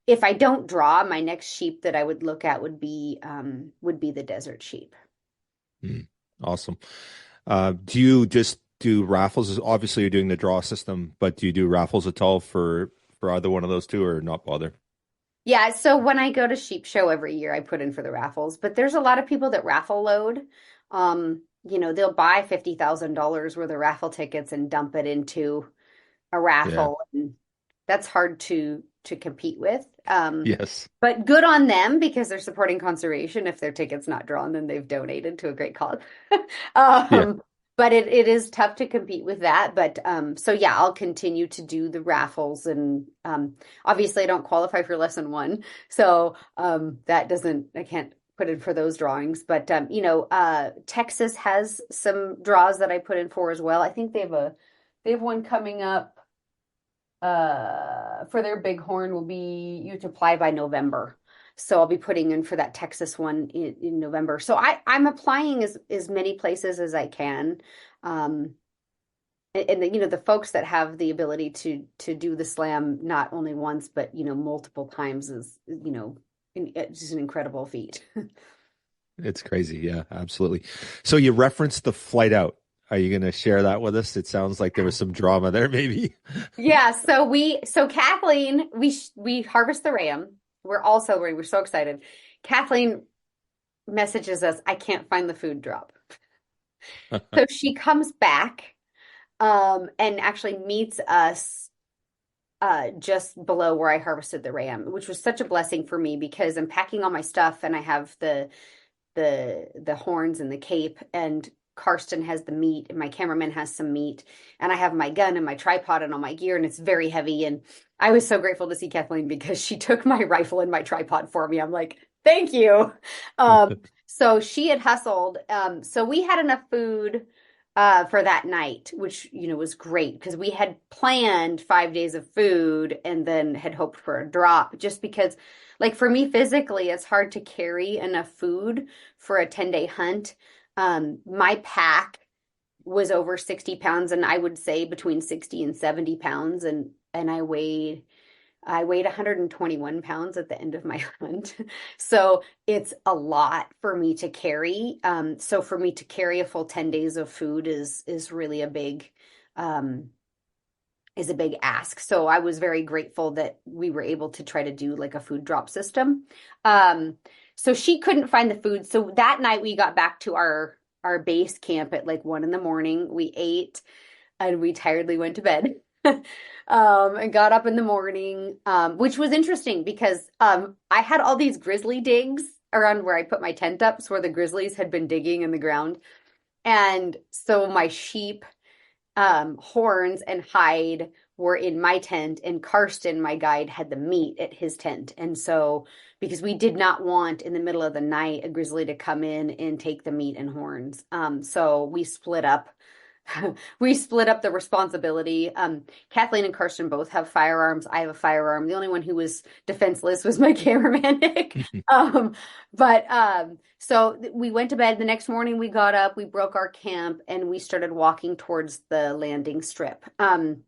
If I don't draw, my next sheep that I would look at would be the desert sheep. Awesome. Do you just do raffles? Obviously, you're doing the draw system, but do you do raffles at all for either one of those two, or not bother? Yeah, so when I go to Sheep Show every year, I put in for the raffles, but there's a lot of people that raffle load. They'll buy $50,000 worth of raffle tickets and dump it into a raffle, and that's hard to compete with. Yes. But good on them, because they're supporting conservation. If their ticket's not drawn, then they've donated to a great cause. But it is tough to compete with that. But so yeah, I'll continue to do the raffles, and obviously I don't qualify for lesson one, so I can't put in for those drawings. But Texas has some draws that I put in for as well. I think they have one coming up for their bighorn. You have to apply by November. So I'll be putting in for that Texas one in November. So I'm applying as many places as I can. And the folks that have the ability to do the slam not only once, but, multiple times is, it's just an incredible feat. It's crazy. Yeah, absolutely. So you referenced the flight out. Are you going to share that with us? It sounds like there was some drama there, maybe. Yeah. So Kathleen, we harvest the ram. We're so excited. Kathleen messages us, I can't find the food drop. So she comes back and actually meets us just below where I harvested the ram, which was such a blessing for me because I'm packing all my stuff and I have the horns and the cape, and Karsten has the meat and my cameraman has some meat, and I have my gun and my tripod and all my gear, and it's very heavy. And I was so grateful to see Kathleen because she took my rifle and my tripod for me. I'm like, thank you. So she had hustled. So we had enough food for that night, which, was great because we had planned 5 days of food and then had hoped for a drop just because, like, for me physically, it's hard to carry enough food for a 10-day hunt. My pack was over 60 pounds, and I would say between 60 and 70 pounds. And I weighed 121 pounds at the end of my hunt. So it's a lot for me to carry. So for me to carry a full 10 days of food is really a big ask. So I was very grateful that we were able to try to do like a food drop system. So she couldn't find the food. So that night we got back to our base camp at like 1 a.m. We ate and we tiredly went to bed. And got up in the morning, which was interesting because I had all these grizzly digs around where I put my tent up, so where the grizzlies had been digging in the ground. And so my sheep horns and hide were in my tent, and Karsten, my guide, had the meat at his tent. And so, because we did not want in the middle of the night a grizzly to come in and take the meat and horns, so we split up. We split up the responsibility. Kathleen and Karsten both have firearms. I have a firearm. The only one who was defenseless was my cameraman, Nick. So we went to bed. The next morning we got up, we broke our camp, and we started walking towards the landing strip. And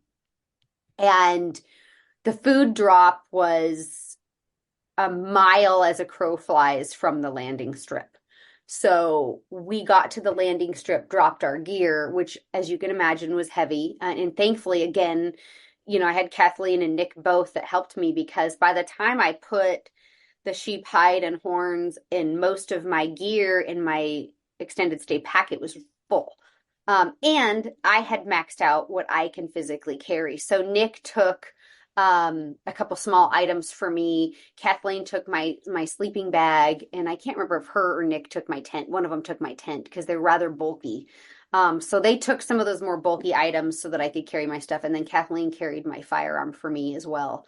the food drop was a mile as a crow flies from the landing strip. So we got to the landing strip, dropped our gear, which, as you can imagine, was heavy. And thankfully, again, I had Kathleen and Nick both that helped me, because by the time I put the sheep hide and horns in most of my gear in my extended stay pack, it was full. And I had maxed out what I can physically carry. So Nick took a couple small items for me. Kathleen took my sleeping bag, and I can't remember if her or Nick took my tent. One of them took my tent because they're rather bulky. So they took some of those more bulky items so that I could carry my stuff. And then Kathleen carried my firearm for me as well.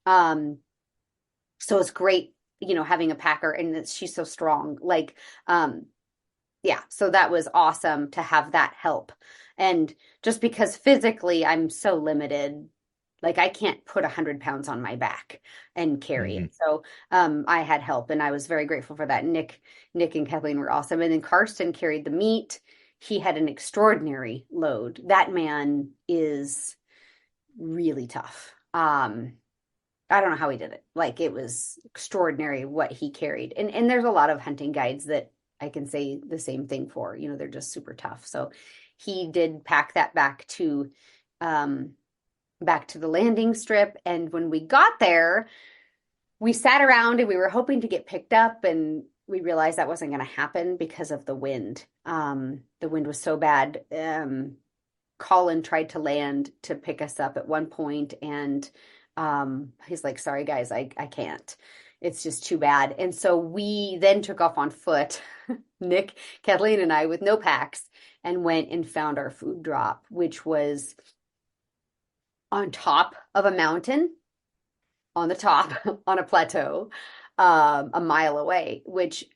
So it's great, having a packer, and she's so strong. Like, yeah, so that was awesome to have that help. And just because physically I'm so limited, like I can't put 100 pounds on my back and carry it. So I had help, and I was very grateful for that. Nick and Kathleen were awesome. And then Karsten carried the meat. He had an extraordinary load. That man is really tough. I don't know how he did it. Like, it was extraordinary what he carried. And there's a lot of hunting guides that I can say the same thing for. They're just super tough. So he did pack that back to the landing strip. And when we got there, we sat around and we were hoping to get picked up, and we realized that wasn't going to happen because of the wind. The wind was so bad. Colin tried to land to pick us up at one point, and he's like, sorry guys, I can't. It's just too bad. And so we then took off on foot, Nick, Kathleen, and I, with no packs, and went and found our food drop, which was on top of a mountain, on the top, on a plateau, a mile away, which,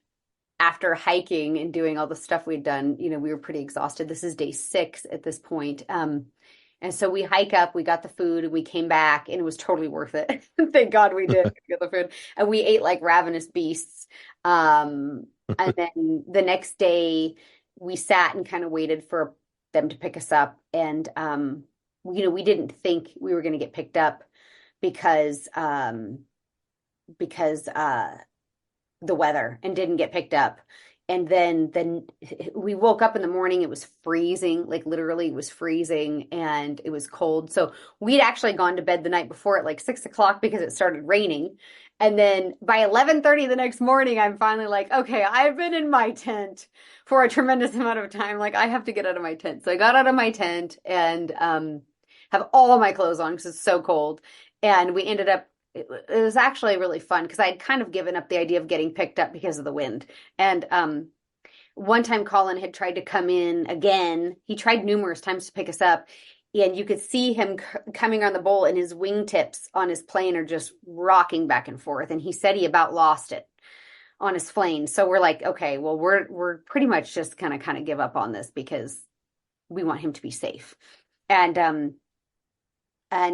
after hiking and doing all the stuff we'd done, we were pretty exhausted. This is day 6 at this point. And so we hike up, we got the food, and we came back, and it was totally worth it. Thank God we did get the food. And we ate like ravenous beasts. And then the next day we sat and kind of waited for them to pick us up. And, we didn't think we were going to get picked up because the weather, and didn't get picked up. And then we woke up in the morning, it was freezing, like literally it was freezing and it was cold. So we'd actually gone to bed the night before at like 6 o'clock because it started raining. And then by 11:30 the next morning, I'm finally like, okay, I've been in my tent for a tremendous amount of time. Like I have to get out of my tent. So I got out of my tent and have all my clothes on because it's so cold. And we ended up, it was actually really fun because I'd kind of given up the idea of getting picked up because of the wind. And one time Colin had tried to come in again. He tried numerous times to pick us up. And you could see him coming on the bowl and his wingtips on his plane are just rocking back and forth. And he said he about lost it on his plane. So we're like, okay, well, we're pretty much just gonna kind of give up on this because we want him to be safe. And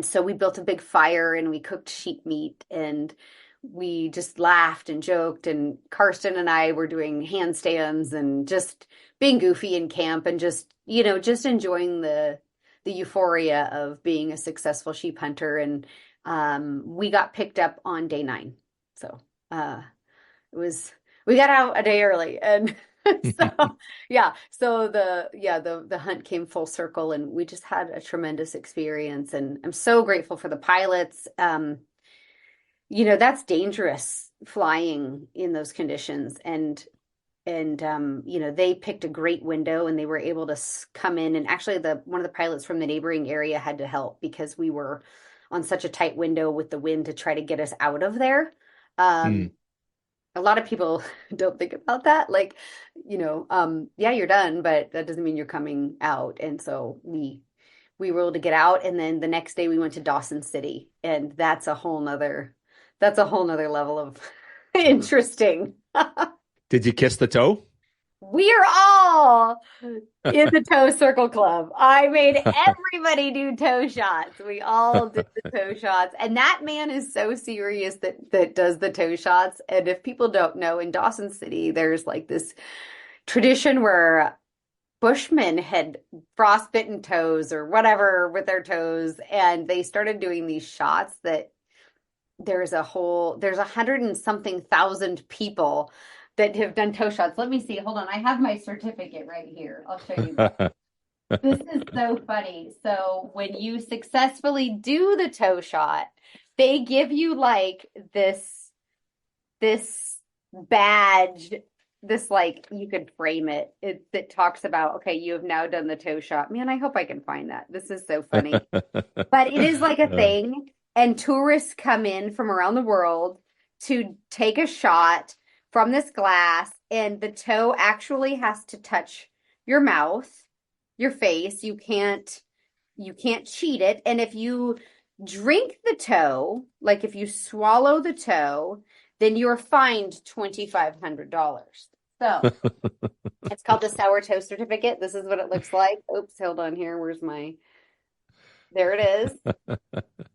so we built a big fire and we cooked sheep meat and we just laughed and joked. And Karsten and I were doing handstands and just being goofy in camp and just, just enjoying the euphoria of being a successful sheep hunter. And we got picked up on day 9. So we got out a day early and so the hunt came full circle and we just had a tremendous experience and I'm so grateful for the pilots. That's dangerous flying in those conditions and they picked a great window and they were able to come in and actually one of the pilots from the neighboring area had to help because we were on such a tight window with the wind to try to get us out of there. A lot of people don't think about that. Like, you're done, but that doesn't mean you're coming out. And so we were able to get out. And then the next day we went to Dawson City and that's a whole nother level of interesting. Did you kiss the toe? We are all in the toe circle club. I made everybody do toe shots. We all did the toe shots. And that man is so serious that does the toe shots. And if people don't know, in Dawson City, there's like this tradition where Bushmen had frostbitten toes or whatever with their toes. And they started doing these shots that there's 100 and something thousand people that have done toe shots. Let me see. Hold on. I have my certificate right here. I'll show you. This is so funny. So when you successfully do the toe shot, they give you like this badge, you could frame it. It talks about, okay, you have now done the toe shot. Man, I hope I can find that. This is so funny. But it is like a thing. And tourists come in from around the world to take a shot from this glass, and the toe actually has to touch your mouth, your face. You can't cheat it. And if you drink the toe, like if you swallow the toe, then you're fined $2,500. So it's called the sour toe certificate. This is what it looks like. Oops, hold on here. There it is.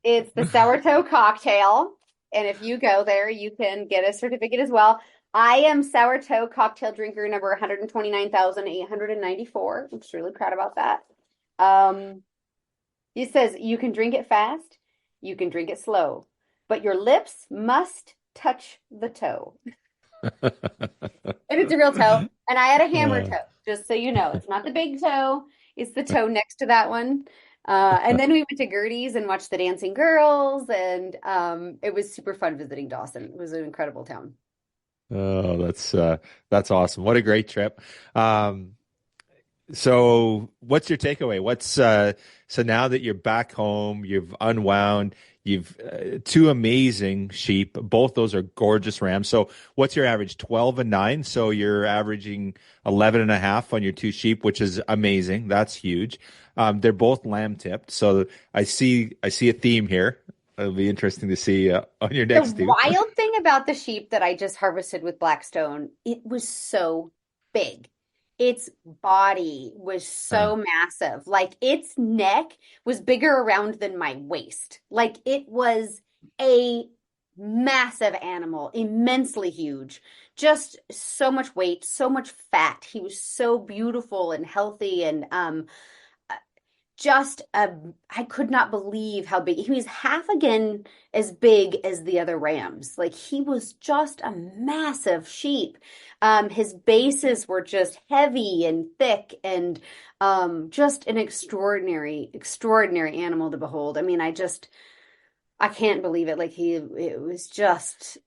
It's the sour toe cocktail. And if you go there, you can get a certificate as well. I am sour toe cocktail drinker number 129,894. I'm just really proud about that. It says you can drink it fast, you can drink it slow, but your lips must touch the toe. If it's a real toe. And I had a hammer toe, just so you know. It's not the big toe, it's the toe next to that one. And then we went to Gertie's and watched the Dancing Girls, and it was super fun visiting Dawson. It was an incredible town. Oh, that's awesome. What a great trip. So what's your takeaway? So now that you're back home, you've unwound, you've 2 amazing sheep. Both those are gorgeous rams. So what's your average? 12 and 9. So you're averaging 11 and a half on your 2 sheep, which is amazing. That's huge. They're both lamb tipped. So I see a theme here. It'll be interesting to see on your next The wild thing about the sheep that I just harvested with Blackstone, it was so big. Its body was so massive. Like its neck was bigger around than my waist. Like it was a massive animal, immensely huge, just so much weight, so much fat. He was so beautiful and healthy. And just I could not believe how big he was, half again as big as the other rams. Like he was just a massive sheep. His bases were just heavy and thick and just an extraordinary animal to behold. I mean, I can't believe it. Like it was just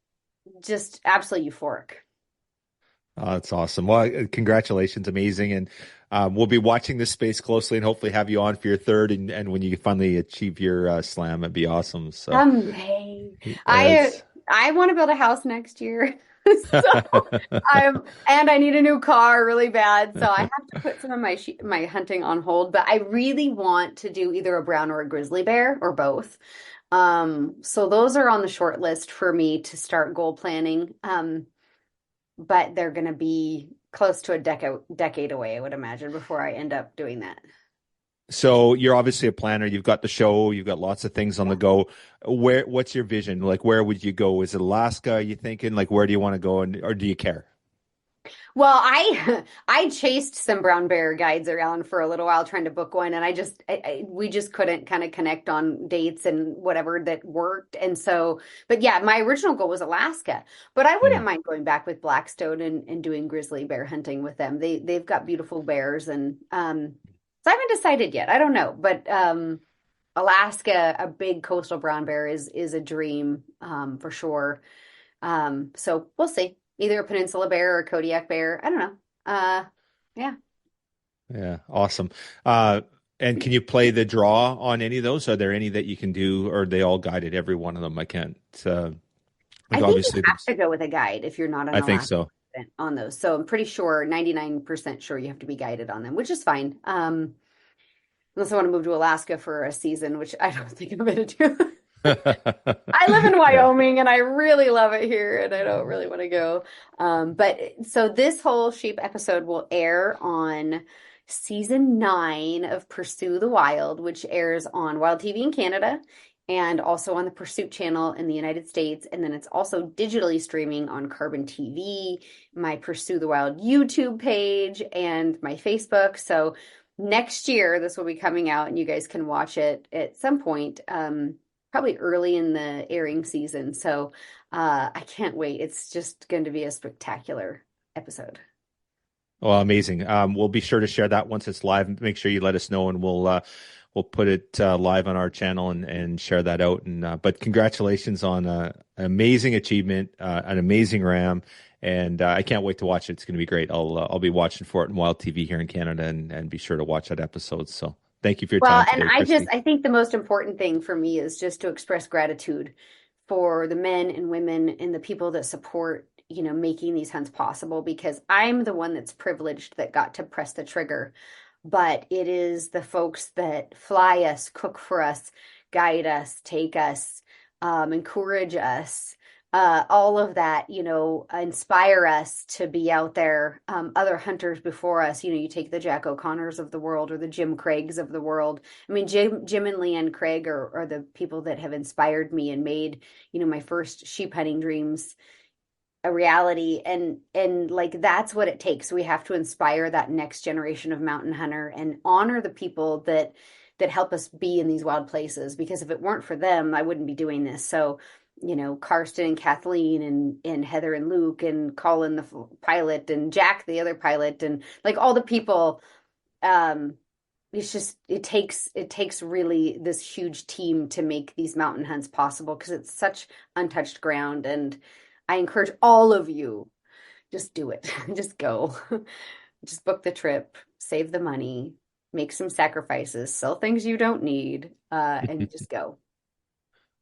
absolutely euphoric. Oh, that's awesome. Well, congratulations. Amazing. And we'll be watching this space closely and hopefully have you on for your third. And when you finally achieve your slam, it'd be awesome. So someday, yes. I want to build a house next year. So and I need a new car really bad. So I have to put some of my hunting on hold, but I really want to do either a brown or a grizzly bear or both. So those are on the short list for me to start goal planning. But they're going to be close to a decade away, I would imagine, before I end up doing that. So you're obviously a planner. You've got the show. You've got lots of things on the go. What's your vision? Like, where would you go? Is it Alaska? Are you thinking? Like, where do you want to go? Or do you care? Well, I chased some brown bear guides around for a little while trying to book one, and we just couldn't kind of connect on dates and whatever that worked. And so, but yeah, my original goal was Alaska, but I wouldn't mind going back with Blackstone and doing grizzly bear hunting with them. They've got beautiful bears, and so I haven't decided yet. I don't know, but Alaska, a big coastal brown bear is a dream for sure. So we'll see. Either a peninsula bear or a Kodiak bear. I don't know. Yeah. Yeah. Awesome. And can you play the draw on any of those? Are there any that you can do, or are they all guided? Every one of them? I can't. I think obviously you have to go with a guide if you're not an I think so. on those. So I'm pretty sure, 99% sure you have to be guided on them, which is fine. Unless I want to move to Alaska for a season, which I don't think I'm going to do. I live in Wyoming and I really love it here and I don't really want to go. But so this whole sheep episode will air on season 9 of Pursue the Wild, which airs on Wild TV in Canada and also on the Pursuit channel in the United States. And then it's also digitally streaming on Carbon TV, my Pursue the Wild YouTube page, and my Facebook. So next year, this will be coming out and you guys can watch it at some point. Probably early in the airing season. So I can't wait. It's just going to be a spectacular episode. Well, amazing. We'll be sure to share that once it's live. Make sure you let us know and we'll put it live on our channel and share that out. And but congratulations on an amazing achievement, an amazing ram. And I can't wait to watch it. It's going to be great. I'll be watching for it in Wild TV here in Canada and be sure to watch that episode. So thank you for your time today, and I think the most important thing for me is just to express gratitude for the men and women and the people that support, making these hunts possible, because I'm the one that's privileged that got to press the trigger, but it is the folks that fly us, cook for us, guide us, take us, encourage us, all of that, inspire us to be out there. Other hunters before us, you take the Jack O'Connors of the world or the Jim Craigs of the world. I mean, Jim and Leanne Craig are the people that have inspired me and made, my first sheep hunting dreams a reality. And like, that's what it takes. We have to inspire that next generation of mountain hunter and honor the people that help us be in these wild places, because if it weren't for them, I wouldn't be doing this. So Karsten and Kathleen and Heather and Luke and Colin, the pilot, and Jack, the other pilot, and like all the people, it takes really this huge team to make these mountain hunts possible, because it's such untouched ground. And I encourage all of you, just do it. Just go. Just book the trip, save the money, make some sacrifices, sell things you don't need, and just go.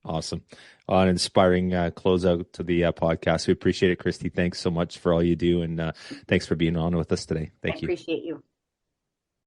Awesome. An inspiring closeout to the podcast. We appreciate it, Kristy. Thanks so much for all you do. And thanks for being on with us today. Thank you. I appreciate you.